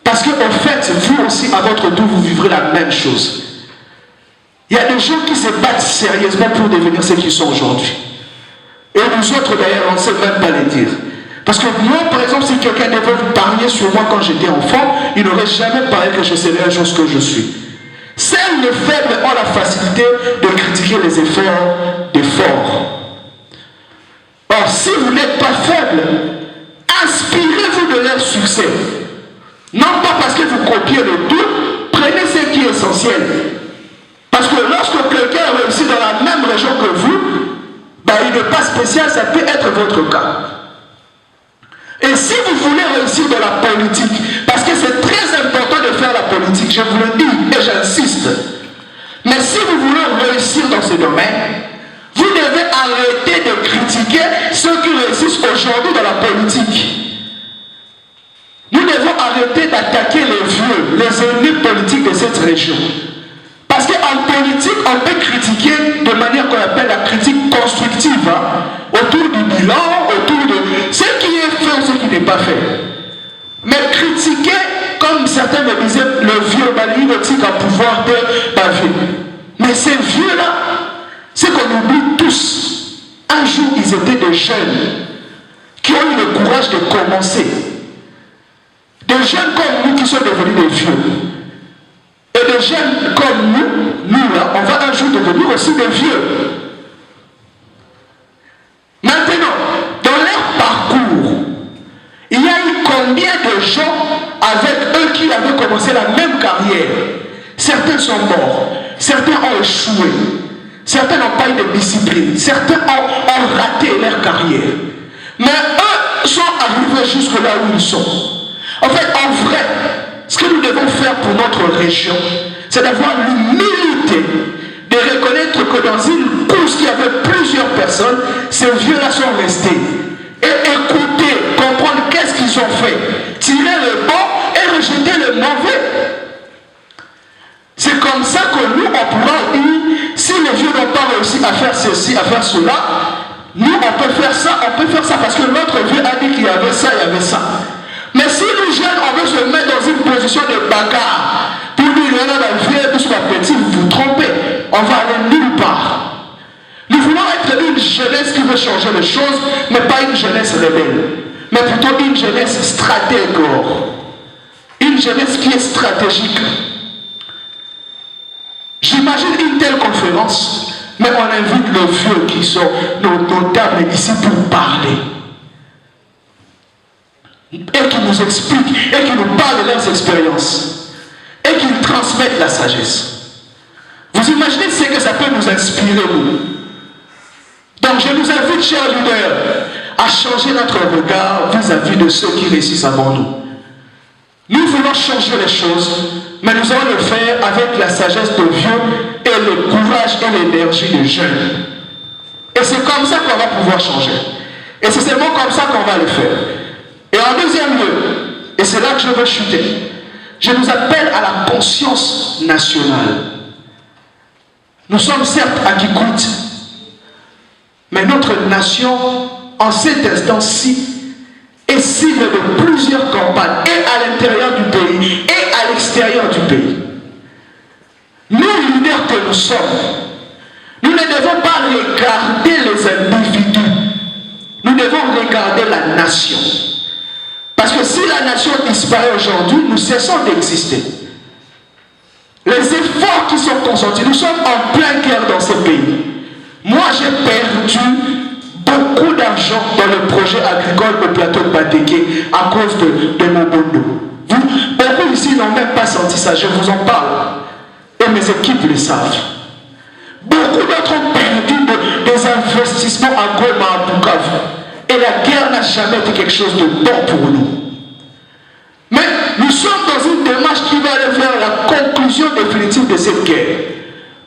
Parce qu'en fait, vous aussi, à votre tour, vous vivrez la même chose. Il y a des gens qui se battent sérieusement pour devenir ce qu'ils sont aujourd'hui. Et nous autres, d'ailleurs, on ne sait même pas les dire. Parce que moi, par exemple, si quelqu'un devait parier sur moi quand j'étais enfant, il n'aurait jamais parié que je serais un jour ce que je suis. Seuls les faibles ont la facilité de critiquer les efforts des forts. Or, si vous n'êtes pas faible, inspirez-vous de leur succès. Non pas parce que vous copiez le tout, prenez ce qui est essentiel. Parce que lorsque quelqu'un réussit dans la même région que vous, il n'est pas spécial, ça peut être votre cas. Et si vous voulez réussir dans la politique, parce que c'est très important de faire la politique, je vous le dis et j'insiste, mais si vous voulez réussir dans ce domaine, vous devez arrêter de critiquer ceux qui réussissent aujourd'hui dans la politique. Nous devons arrêter d'attaquer les vieux, les ennemis politiques de cette région. Parce qu'en politique, on peut critiquer de manière qu'on appelle la critique constructive, autour du bilan, autour de ce qui est fait ou ce qui n'est pas fait. Mais critiquer, comme certains me disaient, le vieux baléotique à pouvoir de baver. Mais ces vieux-là, c'est qu'on oublie tous. Un jour, ils étaient des jeunes qui ont eu le courage de commencer. Des jeunes comme nous qui sont devenus des vieux. Et des jeunes comme nous là, on va un jour devenir aussi des vieux. Maintenant, dans leur parcours, il y a eu combien de gens avec eux qui avaient commencé la même carrière? Certains sont morts, certains ont échoué, certains n'ont pas eu de discipline, certains ont raté leur carrière. Mais eux sont arrivés jusque là où ils sont. En fait, en vrai, ce que nous devons faire pour notre région, c'est d'avoir l'humilité de reconnaître que dans une course qui avait plusieurs personnes, ces vieux-là sont restés. Et écouter, comprendre qu'est-ce qu'ils ont fait. Tirer le bon et rejeter le mauvais. C'est comme ça que nous, on pourra dire, si les vieux n'ont pas réussi à faire ceci, à faire cela, nous, on peut faire ça parce que notre vieux a dit qu'il y avait ça, il y avait ça. Mais si nous jeunes, on veut se mettre dans une position de bagarre, pour dire, il y en a dans le vieux, tout soit petit, vous vous trompez. On va aller nulle part. Nous voulons être une jeunesse qui veut changer les choses, mais pas une jeunesse rebelle, mais plutôt une jeunesse stratège. Une jeunesse qui est stratégique. J'imagine une telle conférence, mais on invite les vieux qui sont nos tables ici pour parler. Et qui nous expliquent, et qui nous parlent de leurs expériences, et qui nous transmettent la sagesse. Vous imaginez ce que ça peut nous inspirer, nous? Donc je nous invite, chers leaders, à changer notre regard vis-à-vis de ceux qui réussissent avant nous. Nous voulons changer les choses, mais nous allons le faire avec la sagesse de vieux et le courage et l'énergie des jeunes. Et c'est comme ça qu'on va pouvoir changer. Et c'est seulement comme ça qu'on va le faire. Et en deuxième lieu, et c'est là que je veux chuter, je nous appelle à la conscience nationale. Nous sommes certes à Kikwit, mais notre nation, en cet instant-ci, est cible de plusieurs campagnes, et à l'intérieur du pays, et à l'extérieur du pays. Nous, leaders que nous sommes, nous ne devons pas regarder les individus, nous devons regarder la nation. Parce que si la nation disparaît aujourd'hui, nous cessons d'exister. Les efforts qui sont consentis, nous sommes en pleine guerre dans ce pays. Moi, j'ai perdu beaucoup d'argent dans le projet agricole au plateau de Batéké à cause de mon bondo. Beaucoup ici n'ont même pas senti ça, je vous en parle. Et mes équipes le savent. Beaucoup d'autres ont perdu des investissements à Goma, à Bukavu. Et la guerre n'a jamais été quelque chose de bon pour nous. Mais nous sommes dans une démarche qui va aller vers la conclusion définitive de cette guerre.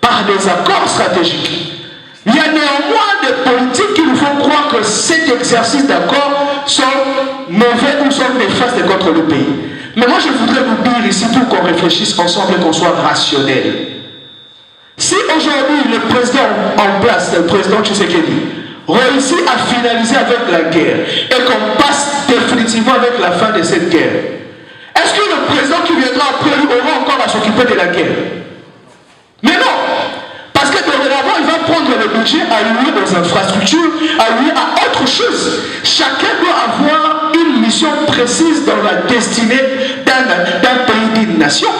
par des accords stratégiques. Il y a néanmoins des politiques qui nous font croire que cet exercice d'accord sont mauvais ou sont néfastes contre le pays. Mais moi je voudrais vous dire ici pour qu'on réfléchisse ensemble et qu'on soit rationnel. Si aujourd'hui le président en place, le président Tshisekedi, réussit à finaliser avec la guerre et qu'on passe définitivement avec la fin de cette guerre, est-ce que le président qui viendra après lui aura encore à s'occuper de la guerre? Mais non! Parce que dorénavant, il va prendre le budget alloué aux infrastructures, alloué à autre chose. Chacun doit avoir une mission précise dans la destinée d'un pays, d'une nation.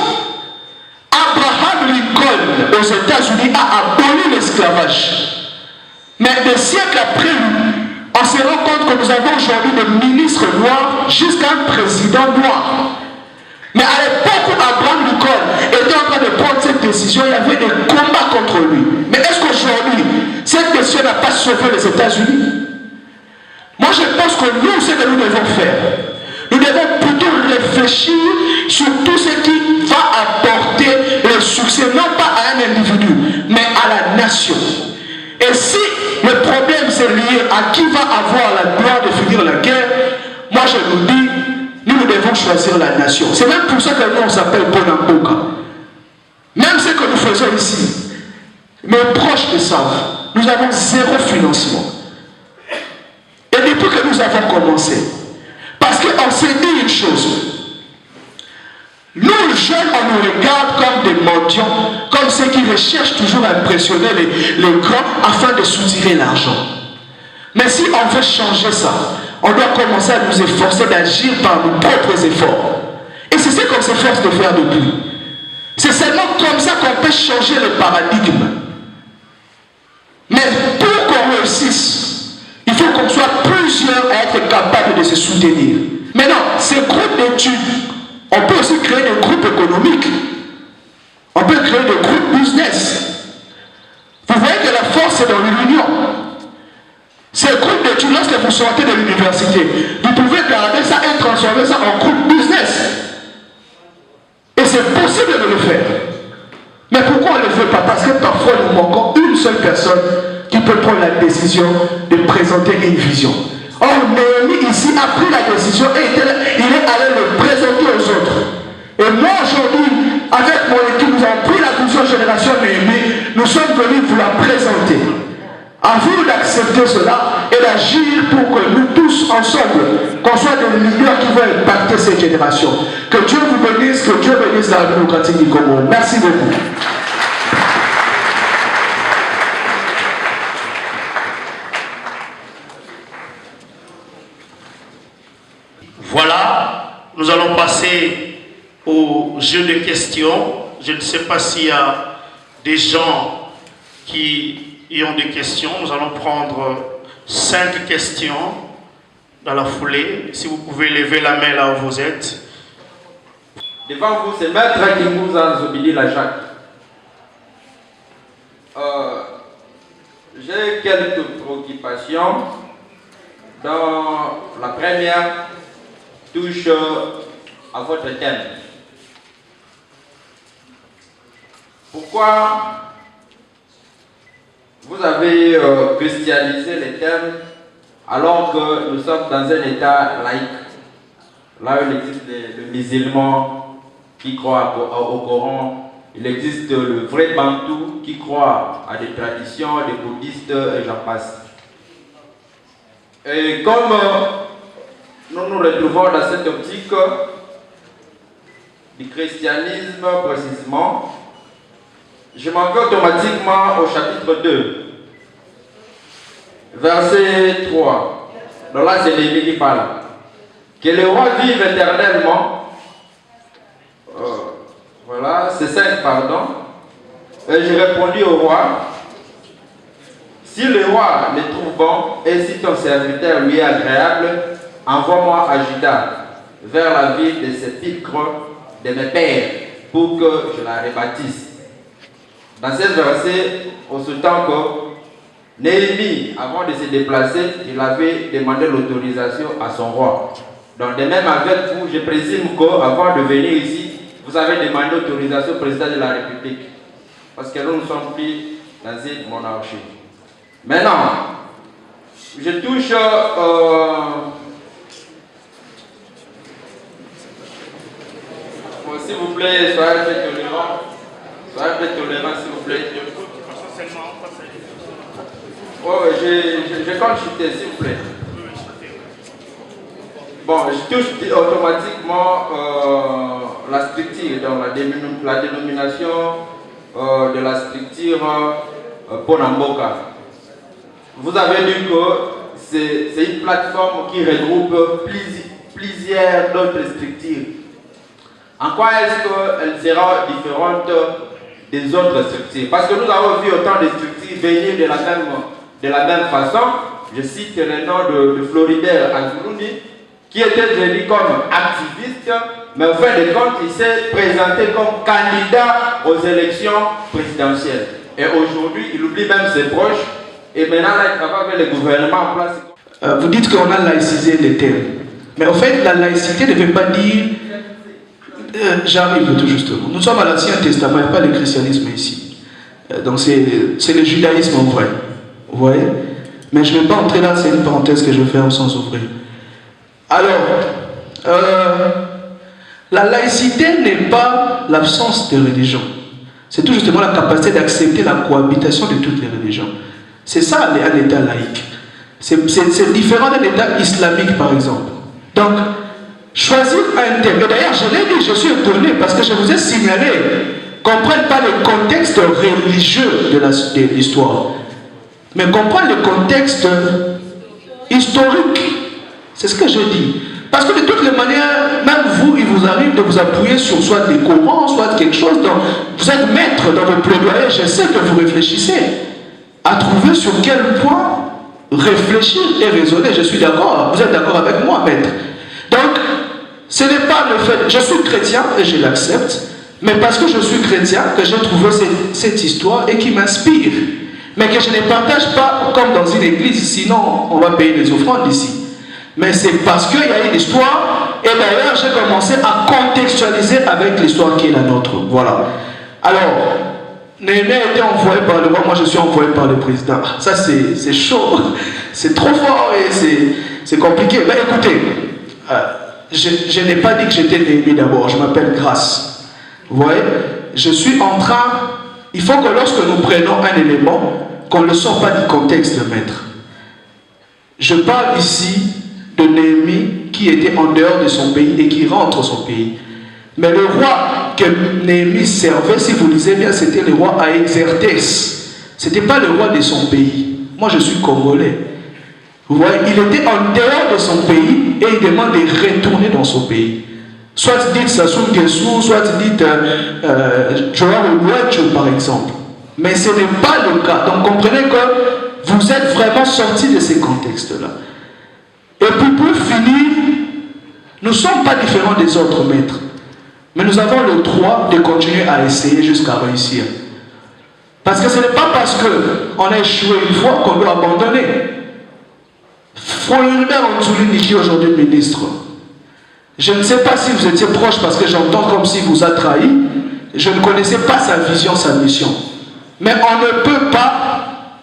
Abraham Lincoln aux États-Unis a aboli l'esclavage. Mais des siècles après lui, on se rend compte que nous avons aujourd'hui des ministres noirs jusqu'à un président noir. Mais à l'époque où Abraham Lincoln était en train de prendre cette décision, il y avait des combats contre lui. Mais est-ce qu'aujourd'hui, cette décision n'a pas sauvé les États-Unis? Moi, je pense que nous, ce que nous devons faire, nous devons plutôt réfléchir sur tout ce qui va apporter le succès, non pas à un individu, mais à la nation. Et si le problème c'est lié à qui va avoir la gloire de finir la guerre, moi je vous dis, nous devons choisir la nation. C'est même pour ça que nous on s'appelle Bonamboka. Même ce que nous faisons ici, mes proches le savent, nous avons zéro financement. Et depuis que nous avons commencé, parce qu'on s'est dit une chose, nous les jeunes on nous regarde comme des mendiants, comme ceux qui recherchent toujours à impressionner les grands afin de soutirer l'argent. Mais si on veut changer ça, on doit commencer à nous efforcer d'agir par nos propres efforts. Et c'est ce qu'on s'efforce de faire depuis. C'est seulement comme ça qu'on peut changer le paradigme. Mais pour qu'on réussisse, il faut qu'on soit plusieurs à être capables de se soutenir. Maintenant, ces groupes d'études, on peut aussi créer des groupes économiques. On peut créer des groupes business. Vous voyez que la force est dans l'union. Ces groupes d'études, lorsque vous sortez de l'université, vous pouvez garder ça et transformer ça en groupe business. Et c'est possible de le faire. Mais pourquoi on ne le fait pas? Parce que parfois nous manquons une seule personne qui peut prendre la décision de présenter une vision. Or, Néhémie ici a pris la décision et il est allé le présenter aux autres. Et moi aujourd'hui, avec mon équipe, nous avons pris la vision Génération Néhémie, nous sommes venus vous la présenter. À vous d'accepter cela et d'agir pour que nous tous ensemble, qu'on soit des leaders qui vont impacter cette génération. Que Dieu vous bénisse, que Dieu bénisse la démocratie du Congo. Merci beaucoup. Voilà, nous allons passer au jeu de questions. Je ne sais pas s'il y a des gens qui ont des questions. Nous allons prendre 5 questions dans la foulée. Si vous pouvez lever la main là où vous êtes. Devant vous, c'est Maître Kimouza Zobidi Lajak. J'ai quelques préoccupations. Dans la première, touche à votre thème. Pourquoi vous avez christianisé les thèmes alors que nous sommes dans un état laïque, là où il existe le musulman qui croit au Coran, il existe le vrai Bantou qui croit à des traditions, des bouddhistes et j'en passe. Et comme nous nous retrouvons dans cette optique du christianisme précisément, je m'en vais automatiquement au chapitre 2, verset 3. Donc là, c'est Néhémie qui parle. Que le roi vive éternellement. Voilà, c'est 5, pardon. Et j'ai répondu au roi, si le roi le trouve bon et si ton serviteur lui est agréable, envoie-moi à Juda, vers la ville de sépulcre de mes pères, pour que je la rebâtisse. Dans ce verset, on se tend que Néhémie, avant de se déplacer, il avait demandé l'autorisation à son roi. Donc, de même avec vous, je présume qu'avant de venir ici, vous avez demandé l'autorisation au président de la République. parce que nous ne sommes plus dans une monarchie. Maintenant, je touche... s'il vous plaît, soyez un peu tolérants. Soyez un peu tolérants, s'il vous plaît. Oh, je compte chuter, s'il vous plaît. Bon, je touche automatiquement la structure, donc la dénomination de la structure Ponamboka. Vous avez vu que c'est une plateforme qui regroupe plusieurs d'autres structures. En quoi est-ce qu'elle sera différente des autres structures? Parce que nous avons vu autant de structures venir de la même façon. Je cite le nom de Floribert Azurundi, qui était venu comme activiste, mais au fin de compte, il s'est présenté comme candidat aux élections présidentielles. Et aujourd'hui, il oublie même ses proches, et maintenant, là, il travaille avec le gouvernement en place. Vous dites qu'on a laïcisé les termes. Mais en fait, la laïcité ne veut pas dire... J'arrive tout justement. Nous sommes à l'Ancien Testament, il n'y a pas de christianisme ici. Donc c'est le judaïsme en vrai. Vous voyez? Mais je ne vais pas entrer là, c'est une parenthèse que je vais faire sans ouvrir. Alors, la laïcité n'est pas l'absence de religion. C'est tout justement la capacité d'accepter la cohabitation de toutes les religions. C'est ça un État laïque. C'est différent d'un État islamique par exemple. Donc, choisir un thème. Et d'ailleurs, je l'ai dit, je suis étonné parce que je vous ai signalé qu'on ne prenne pas le contexte religieux de l'histoire, mais qu'on prenne le contexte historique. C'est ce que je dis. Parce que de toutes les manières, même vous, il vous arrive de vous appuyer sur soit des Corans, soit quelque chose dont vous êtes maître dans vos plaidoyers. Je sais que vous réfléchissez à trouver sur quel point réfléchir et raisonner. Je suis d'accord. Vous êtes d'accord avec moi, maître. Donc, ce n'est pas le fait... Je suis chrétien et je l'accepte, mais parce que je suis chrétien que j'ai trouvé cette histoire et qui m'inspire. Mais que je ne partage pas comme dans une église, sinon on va payer les offrandes ici. Mais c'est parce qu'il y a une histoire, et d'ailleurs j'ai commencé à contextualiser avec l'histoire qui est la nôtre. Voilà. Alors, Néné a été envoyé par le roi, moi je suis envoyé par le président. Ça c'est chaud, c'est trop fort et c'est compliqué. Mais écoutez, je n'ai pas dit que j'étais Néhémie d'abord, je m'appelle Grâce. Vous voyez, je suis en train... Il faut que lorsque nous prenons un élément, qu'on ne le sort pas du contexte, maître. Je parle ici de Néhémie qui était en dehors de son pays et qui rentre au son pays. Mais le roi que Néhémie servait, si vous lisez bien, c'était le roi Aexerxès. Ce n'était pas le roi de son pays. Moi, je suis congolais. Vous voyez, il était en dehors de son pays et il demande de retourner dans son pays. Soit dites Sassou Nguesso, soit dites Joao Louetcho par exemple. Mais ce n'est pas le cas. Donc comprenez que vous êtes vraiment sortis de ces contextes-là. Et puis pour finir, nous ne sommes pas différents des autres maîtres. Mais nous avons le droit de continuer à essayer jusqu'à réussir. Parce que ce n'est pas parce qu'on a échoué une fois qu'on doit abandonner. Floribert Azurundi qui est aujourd'hui ministre. Je ne sais pas si vous étiez proche parce que j'entends comme s'il vous a trahi. Je ne connaissais pas sa vision, sa mission. Mais on ne peut pas,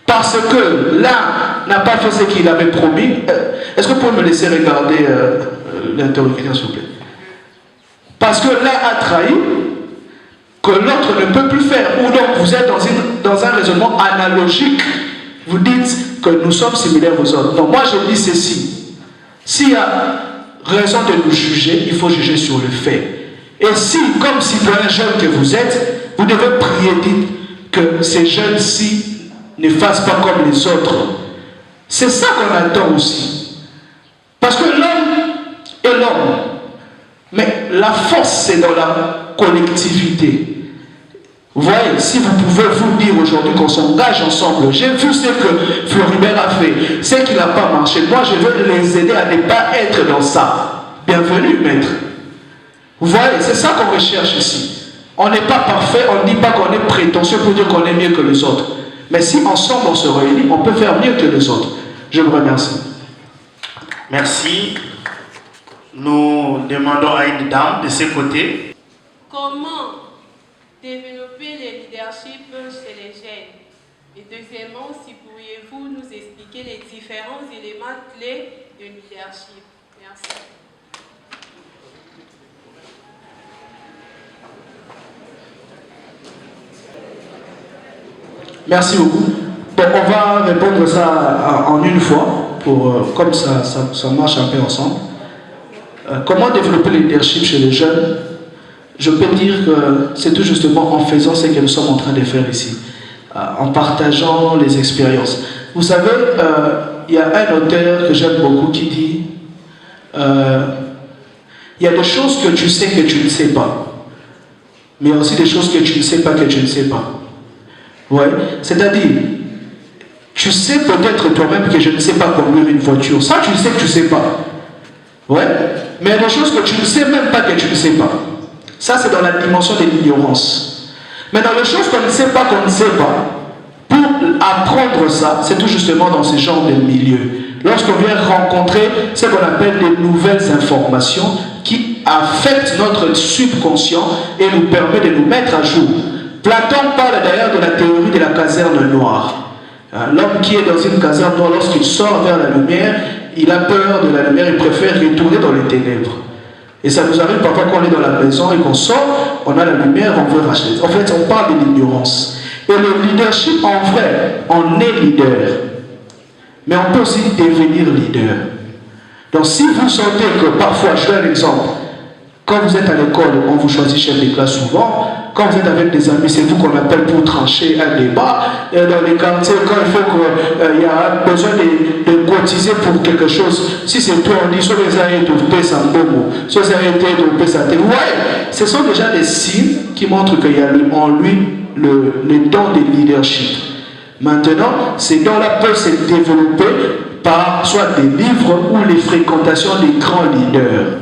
parce que l'un n'a pas fait ce qu'il avait promis. Est-ce que vous pouvez me laisser regarder l'interlocuteur, s'il vous plaît? Parce que l'un a trahi, que l'autre ne peut plus faire. Ou donc vous êtes dans un raisonnement analogique. Vous dites que nous sommes similaires aux autres. Donc moi je dis ceci. S'il y a raison de nous juger, il faut juger sur le fait. Et si, comme citoyen jeune que vous êtes, vous devez prier, dites que ces jeunes-ci ne fassent pas comme les autres. C'est ça qu'on attend aussi. Parce que l'homme est l'homme. Mais la force, c'est dans la collectivité. Vous voyez, si vous pouvez vous dire aujourd'hui qu'on s'engage ensemble, j'ai vu ce que Floribert a fait, ce qui n'a pas marché. Moi, je veux les aider à ne pas être dans ça. Bienvenue, maître. Vous voyez, c'est ça qu'on recherche ici. On n'est pas parfait, on ne dit pas qu'on est prétentieux pour dire qu'on est mieux que les autres. Mais si ensemble on se réunit, on peut faire mieux que les autres. Je vous remercie. Merci. Nous demandons à une dame de ce côté. Comment développer le leadership chez les jeunes. Et deuxièmement, si pourriez-vous nous expliquer les différents éléments clés de leadership. Merci. Merci beaucoup. Donc on va répondre ça en une fois, comme ça marche un peu ensemble. Comment développer le leadership chez les jeunes? Je peux dire que c'est tout justement en faisant ce que nous sommes en train de faire ici, en partageant les expériences. Vous savez, il y a un auteur que j'aime beaucoup qui dit il y a des choses que tu sais que tu ne sais pas, mais il y a aussi des choses que tu ne sais pas que tu ne sais pas. Ouais, c'est-à-dire, tu sais peut-être toi-même que je ne sais pas conduire une voiture. Ça, tu sais que tu ne sais pas. Ouais, mais il y a des choses que tu ne sais même pas que tu ne sais pas. Ça, c'est dans la dimension de l'ignorance. Mais dans les choses qu'on ne sait pas, pour apprendre ça, c'est tout justement dans ce genre de milieu. Lorsqu'on vient rencontrer ce qu'on appelle des nouvelles informations qui affectent notre subconscient et nous permet de nous mettre à jour. Platon parle d'ailleurs de la théorie de la caserne noire. L'homme qui est dans une caserne noire, lorsqu'il sort vers la lumière, il a peur de la lumière, il préfère retourner dans les ténèbres. Et ça nous arrive parfois quand on est dans la maison et qu'on sort, on a la lumière, on veut racheter. En fait, on parle de l'ignorance. Et le leadership, en vrai, on est leader. Mais on peut aussi devenir leader. Donc si vous sentez que parfois, je donne un exemple, quand vous êtes à l'école, on vous choisit chef de classe souvent. Quand vous êtes avec des amis, c'est vous qu'on appelle pour trancher un débat. Et dans les quartiers, quand il faut qu'il y a besoin de cotiser pour quelque chose, si c'est toi, on dit soit les arrêts de paix sans bomo, soit les arrêts de paix sans témoin. Ce sont déjà des signes qui montrent qu'il y a en lui le don de leadership. Maintenant, ces dons-là peuvent se développer par soit des livres ou les fréquentations des grands leaders.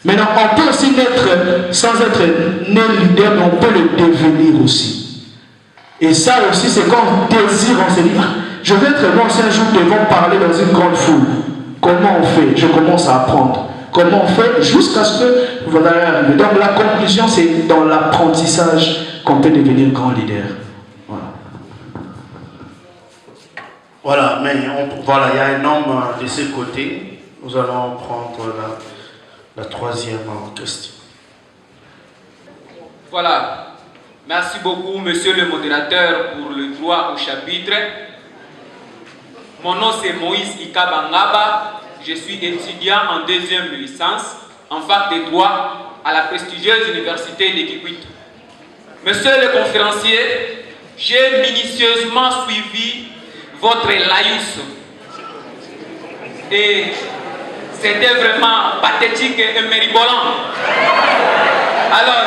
Maintenant, on peut aussi naître sans être né leader, mais on peut le devenir aussi. Et ça aussi, c'est quand on désire, on se dit, je vais être bon si un jour devant parler dans une grande foule. Comment on fait? Je commence à apprendre. Comment on fait jusqu'à ce que vous allez arriver. Donc la conclusion, c'est dans l'apprentissage qu'on peut devenir grand leader. Voilà. Voilà, mais voilà, il y a un homme de ce côté. Nous allons prendre la troisième question. Voilà. Merci beaucoup, monsieur le modérateur, pour le droit au chapitre. Mon nom, c'est Moïse Ikabangaba. Je suis étudiant en deuxième licence en fac de droit à la prestigieuse université de Kikwit. Monsieur le conférencier, j'ai minutieusement suivi votre laïus. Et c'était vraiment pathétique et méribolant. Alors,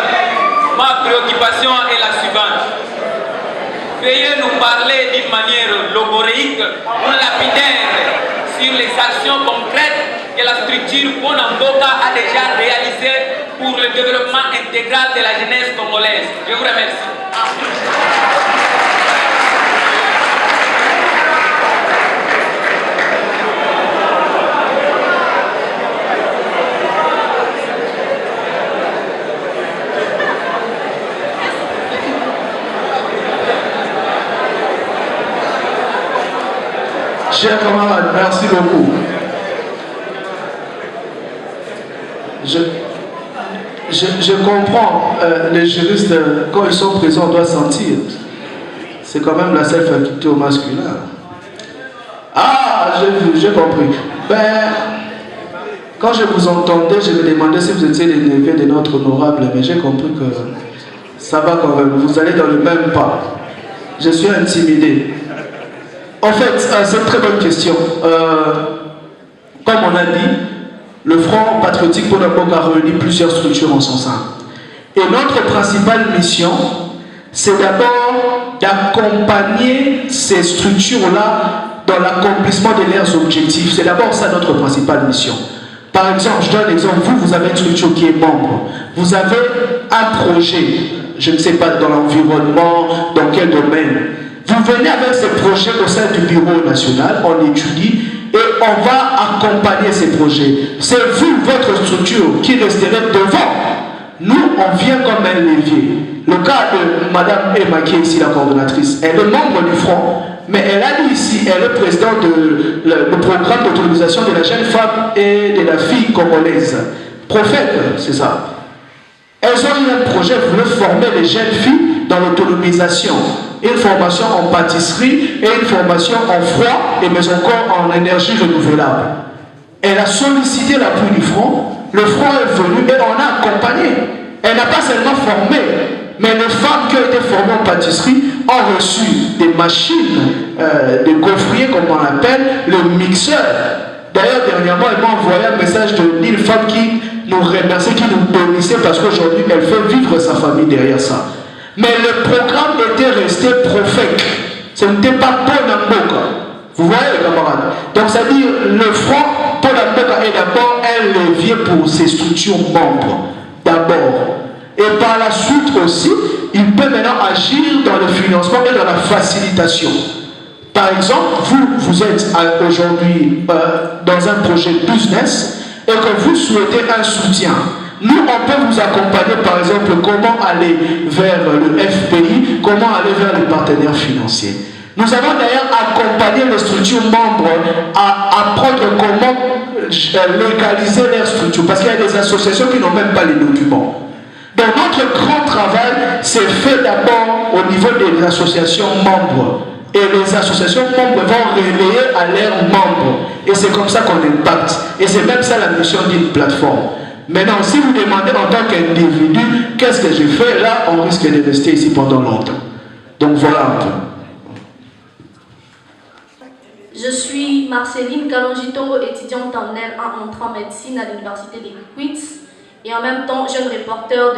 ma préoccupation est la suivante. Veuillez nous parler d'une manière logoréique ou lapidaire sur les actions concrètes que la structure Bonamboka a déjà réalisées pour le développement intégral de la jeunesse congolaise. Je vous remercie. Chers camarades, merci beaucoup. Je comprends, les juristes, quand ils sont présents, doivent sentir. C'est quand même la seule faculté au masculin. Ah, j'ai compris. Ben, quand je vous entendais, je me demandais si vous étiez les neveux de notre honorable, mais j'ai compris que ça va quand même. Vous allez dans le même pas. Je suis intimidé. En fait, c'est une très bonne question. Comme on a dit, le Front patriotique Bonamboka a réuni plusieurs structures en son sein. Et notre principale mission, c'est d'abord d'accompagner ces structures-là dans l'accomplissement de leurs objectifs. C'est d'abord ça notre principale mission. Par exemple, je donne un exemple. Vous avez une structure qui est membre. Vous avez un projet, je ne sais pas, dans l'environnement, dans quel domaine. Vous venez avec ce projet au sein du bureau national, on étudie et on va accompagner ces projets. C'est vous, votre structure, qui resterez devant. Nous, on vient comme un levier. Le cas de Madame Emma, qui est ici la coordonnatrice, elle est membre du front, mais elle a dit ici, elle est présidente du programme d'autonomisation de la jeune femme et de la fille congolaise. Prophète, c'est ça. Elles ont eu un projet, voulu former les jeunes filles dans l'autonomisation. Une formation en pâtisserie et une formation en froid, et mais encore en énergie renouvelable. Elle a sollicité l'appui du front, le front est venu et on a accompagné. Elle n'a pas seulement formé, mais les femmes qui ont été formées en pâtisserie ont reçu des machines, des gaufriers comme on l'appelle, le mixeur. D'ailleurs, dernièrement, elle m'a envoyé un message d'une femme qui nous remerciait, qui nous bénissait parce qu'aujourd'hui, elle fait vivre sa famille derrière ça. Mais le programme était resté prophète. Ce n'était pas Paul Namboka. Vous voyez, les camarades? Donc, c'est-à-dire, le front, Paul Namboka est d'abord un levier pour ses structures membres. D'abord. Et par la suite aussi, il peut maintenant agir dans le financement et dans la facilitation. Par exemple, vous êtes aujourd'hui dans un projet business et que vous souhaitez un soutien. Nous, on peut vous accompagner, par exemple, comment aller vers le FPI, comment aller vers les partenaires financiers. Nous avons d'ailleurs accompagné les structures membres à apprendre comment légaliser leurs structures, parce qu'il y a des associations qui n'ont même pas les documents. Donc notre grand travail s'est fait d'abord au niveau des associations membres. Et les associations membres vont relayer à leurs membres. Et c'est comme ça qu'on impacte. Et c'est même ça la mission d'une plateforme. Maintenant, si vous demandez en tant qu'individu, qu'est-ce que j'ai fait, là, on risque de rester ici pendant longtemps. Donc voilà un peu. Je suis Marceline Kalonjito, étudiante en L1 entrant en médecine à l'université des Quits et en même temps jeune reporter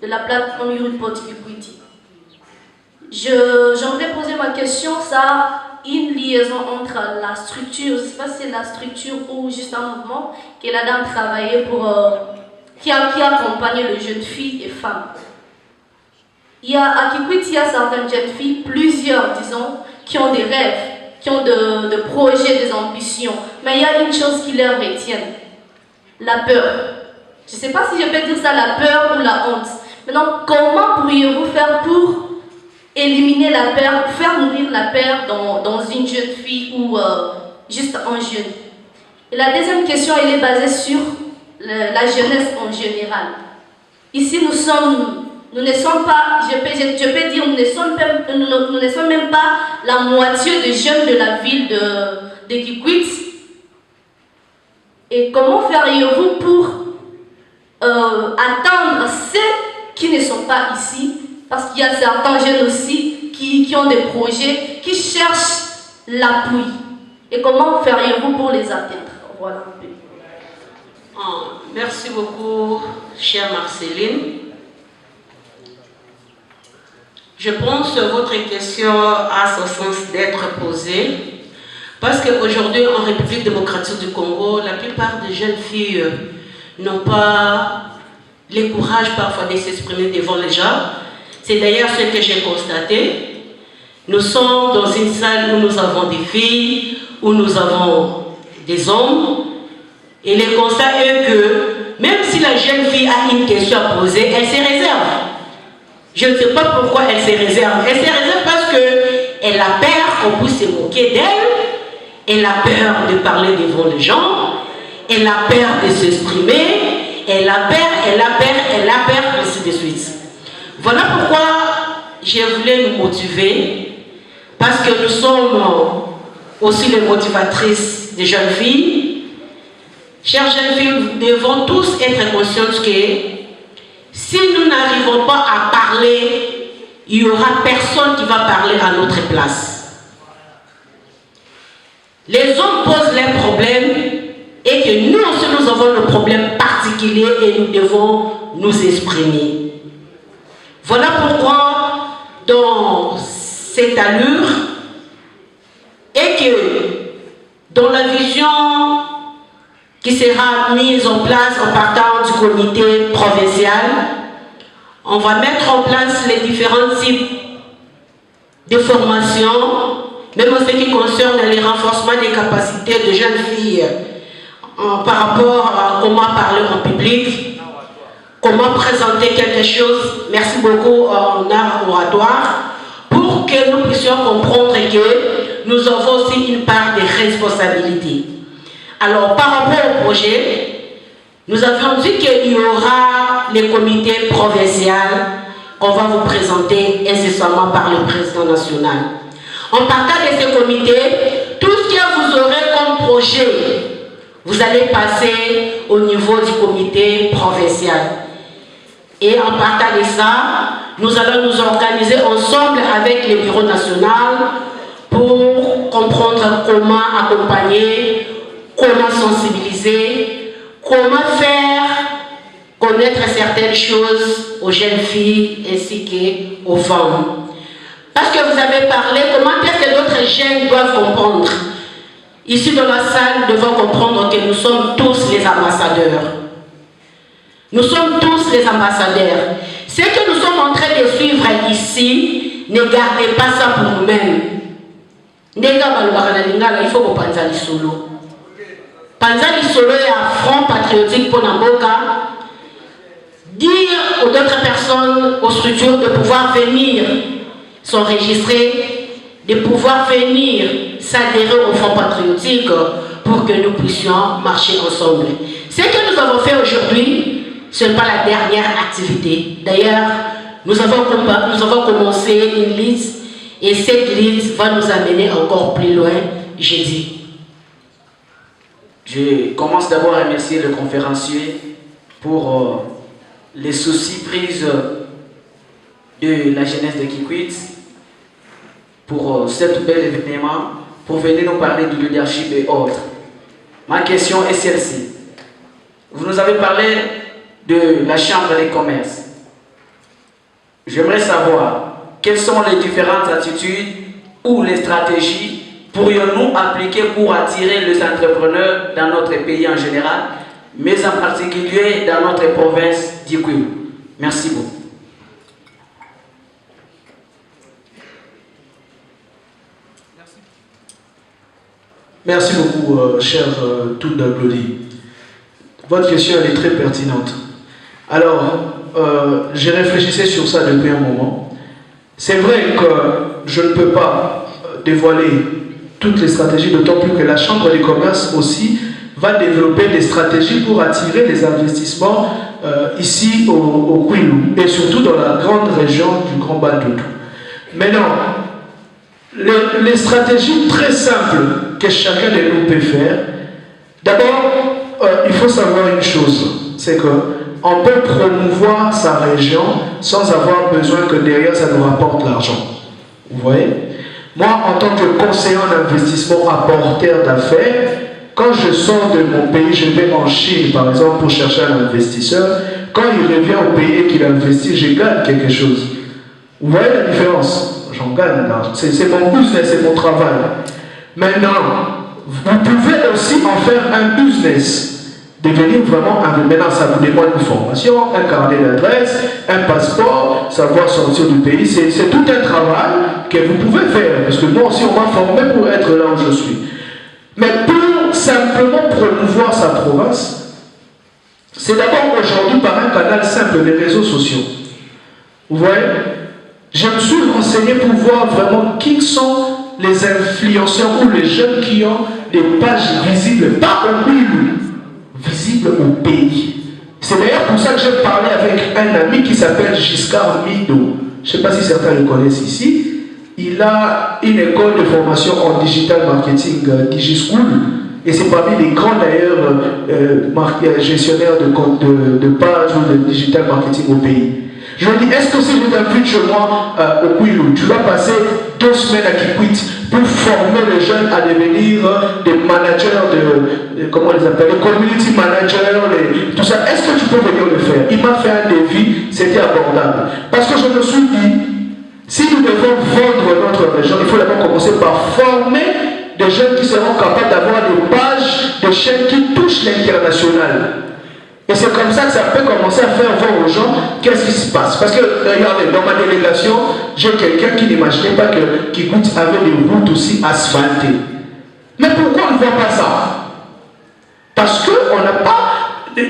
de la plateforme Report Equity. J'aimerais poser ma question, ça a une liaison entre la structure, je ne sais pas si c'est la structure ou juste un mouvement, que la dame travaillait pour, qui accompagnait les jeunes filles et femmes. À Kikwit, il y a certaines jeunes filles, plusieurs disons, qui ont des rêves, qui ont des projets, des ambitions, mais il y a une chose qui leur retient, la peur. Je ne sais pas si je peux dire ça, la peur ou la honte. Maintenant, comment pourriez-vous faire pour éliminer la peur, faire mourir la peur dans une jeune fille ou juste un jeune? Et la deuxième question, elle est basée sur la jeunesse en général. Ici, nous ne sommes pas, je peux dire, nous ne sommes même pas la moitié des jeunes de la ville de Kikwit. Et comment feriez-vous pour attendre ceux qui ne sont pas ici? Parce qu'il y a certains jeunes aussi qui ont des projets, qui cherchent l'appui. Et comment feriez-vous pour les atteindre? Voilà un peu. Merci beaucoup, chère Marceline. Je pense que votre question a son sens d'être posée parce qu'aujourd'hui, en République démocratique du Congo, la plupart des jeunes filles n'ont pas le courage parfois de s'exprimer devant les gens. C'est d'ailleurs ce que j'ai constaté. Nous sommes dans une salle où nous avons des filles, où nous avons des hommes. Et le constat est que même si la jeune fille a une question à poser, elle se réserve. Je ne sais pas pourquoi elle se réserve. Elle se réserve parce qu'elle a peur qu'on puisse se moquer d'elle. Elle a peur de parler devant les gens. Elle a peur de s'exprimer. Elle a peur, ainsi de suite. Voilà pourquoi je voulais nous motiver. Parce que nous sommes aussi les motivatrices des jeunes filles. Chères jeunes filles, nous devons tous être conscientes que si nous n'arrivons pas à parler, il n'y aura personne qui va parler à notre place. Les hommes posent leurs problèmes et que nous aussi nous avons nos problèmes particuliers et nous devons nous exprimer. Voilà pourquoi dans cette allure et que dans la vision qui sera mise en place en partant du comité provincial, on va mettre en place les différents types de formations, même en ce qui concerne les renforcements des capacités de jeunes filles par rapport à comment parler en public, comment présenter quelque chose. Merci beaucoup en art oratoire pour que nous puissions comprendre que nous avons aussi une part de responsabilité. Alors, par rapport au projet, nous avions dit qu'il y aura le comité provincial qu'on va vous présenter incessamment par le président national. En partant de ce comité, tout ce que vous aurez comme projet, vous allez passer au niveau du comité provincial. Et en partant de ça, nous allons nous organiser ensemble avec le bureau national pour comprendre comment accompagner, comment sensibiliser, comment faire connaître certaines choses aux jeunes filles ainsi qu'aux femmes. Parce que vous avez parlé, comment est-ce que d'autres jeunes doivent comprendre? Ici dans la salle, nous devons comprendre que nous sommes tous les ambassadeurs. Nous sommes tous les ambassadeurs. Ce que nous sommes en train de suivre ici, ne gardez pas ça pour nous-mêmes. Il faut que Panzali solo. Panzali solo est un front patriotique pour Namboka. Dire aux autres personnes, aux structures de pouvoir venir s'enregistrer, de pouvoir venir s'adhérer au front patriotique pour que nous puissions marcher ensemble. Ce que nous avons fait aujourd'hui, ce n'est pas la dernière activité. D'ailleurs, nous avons commencé une liste et cette liste va nous amener encore plus loin jeudi. Je commence d'abord à remercier le conférencier pour les soucis prises de la jeunesse de Kikwit pour cet bel événement, pour venir nous parler du leadership et autres. Ma question est celle-ci. Vous nous avez parlé de la Chambre des commerces. J'aimerais savoir quelles sont les différentes attitudes ou les stratégies pourrions-nous appliquer pour attirer les entrepreneurs dans notre pays en général, mais en particulier dans notre province d'Ikwilu. Merci beaucoup. Merci beaucoup, cher Tounda Glody. Votre question elle est très pertinente. Alors, j'ai réfléchi sur ça depuis un moment. C'est vrai que je ne peux pas dévoiler toutes les stratégies, d'autant plus que la Chambre des commerces aussi va développer des stratégies pour attirer les investissements ici au Kwilu et surtout dans la grande région du Grand Bandundu. Maintenant, les stratégies très simples que chacun de nous peut faire, d'abord, il faut savoir une chose, c'est qu'on peut promouvoir sa région sans avoir besoin que derrière ça nous rapporte l'argent. Vous voyez? Moi, en tant que conseiller en investissement apporteur d'affaires, quand je sors de mon pays, je vais en Chine, par exemple, pour chercher un investisseur. Quand il revient au pays et qu'il investit, je gagne quelque chose. Vous voyez la différence? J'en gagne. C'est mon business, c'est mon travail. Maintenant, vous pouvez aussi en faire un business. Devenir vraiment un... Maintenant, ça vous demande une formation, un carnet d'adresse, un passeport, savoir sortir du pays. C'est tout un travail que vous pouvez faire. Parce que moi aussi, on m'a formé pour être là où je suis. Mais pour simplement promouvoir sa province, c'est d'abord aujourd'hui par un canal simple des réseaux sociaux. Vous voyez? Je me suis renseigné pour voir vraiment qui sont les influenceurs ou les jeunes qui ont des pages visibles, pas au Kwilu, visibles au pays. C'est d'ailleurs pour ça que j'ai parlé avec un ami qui s'appelle Giscard Mido. Je ne sais pas si certains le connaissent ici. Il a une école de formation en digital marketing, DigiSchool, et c'est parmi les grands d'ailleurs gestionnaires de pages ou de digital marketing au pays. Je lui dis, est-ce que si je t'invite chez moi au Kwilu, tu vas passer 2 semaines à Kikwit pour former les jeunes à devenir des managers comment on les appelle, les community managers, tout ça. Est-ce que tu peux venir le faire? Il m'a fait un défi, c'était abordable. Parce que je me suis dit, si nous devons vendre notre région, il faut d'abord commencer par former des jeunes qui seront capables d'avoir des pages de chaînes qui touchent l'international. Et c'est comme ça que ça peut commencer à faire voir aux gens qu'est-ce qui se passe. Parce que, regardez, dans ma délégation, j'ai quelqu'un qui n'imaginait pas que Kikwit avait des routes aussi asphaltées. Mais pourquoi on ne voit pas ça? Parce qu'on n'a pas...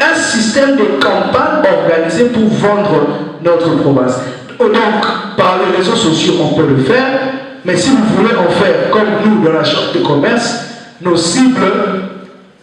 un système de campagne organisé pour vendre notre province. Donc, par les réseaux sociaux, on peut le faire, mais si vous voulez en faire comme nous dans la chambre de commerce, nos cibles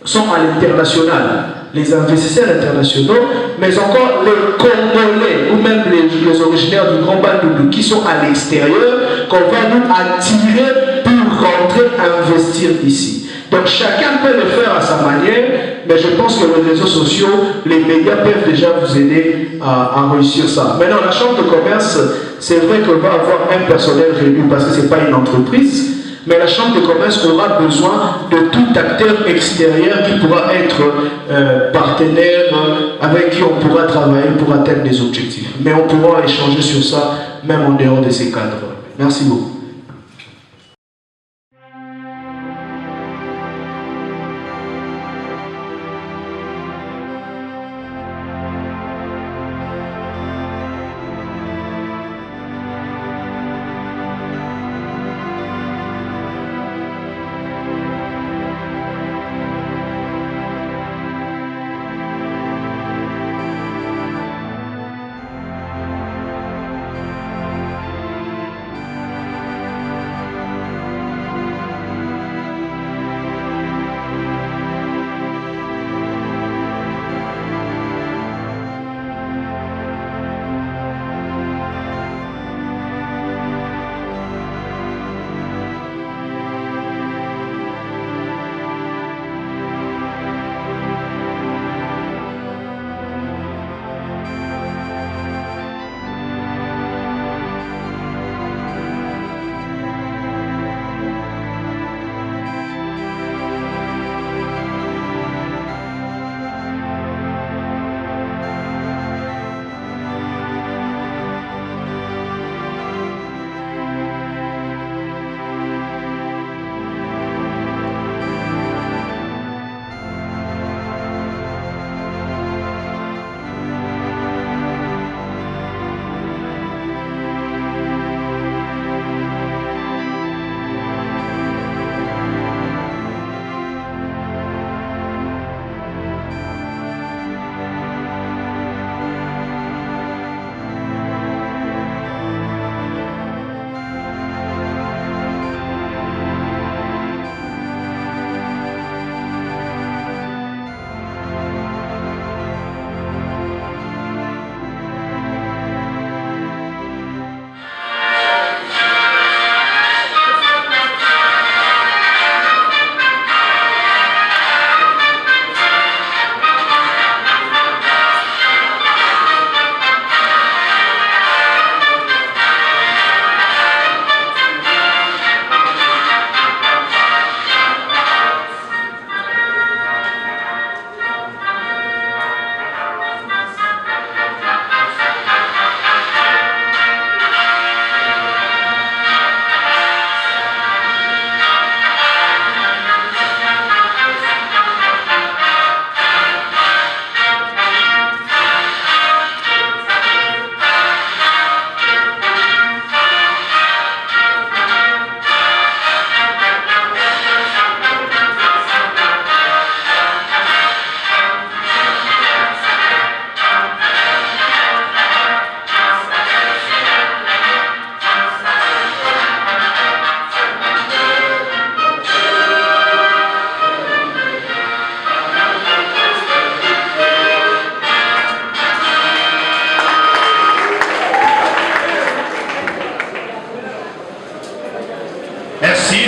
sont à l'international. Les investisseurs internationaux, mais encore les Congolais ou même les originaires du Grand Bandundu qui sont à l'extérieur, qu'on va nous attirer pour rentrer investir ici. Donc chacun peut le faire à sa manière, mais je pense que les réseaux sociaux, les médias peuvent déjà vous aider à réussir ça. Maintenant, la chambre de commerce, c'est vrai qu'on va avoir un personnel réduit parce que ce n'est pas une entreprise. Mais la chambre de commerce aura besoin de tout acteur extérieur qui pourra être partenaire, avec qui on pourra travailler pour atteindre des objectifs. Mais on pourra échanger sur ça, même en dehors de ces cadres. Merci beaucoup.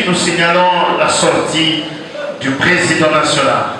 Nous signalons la sortie du président national.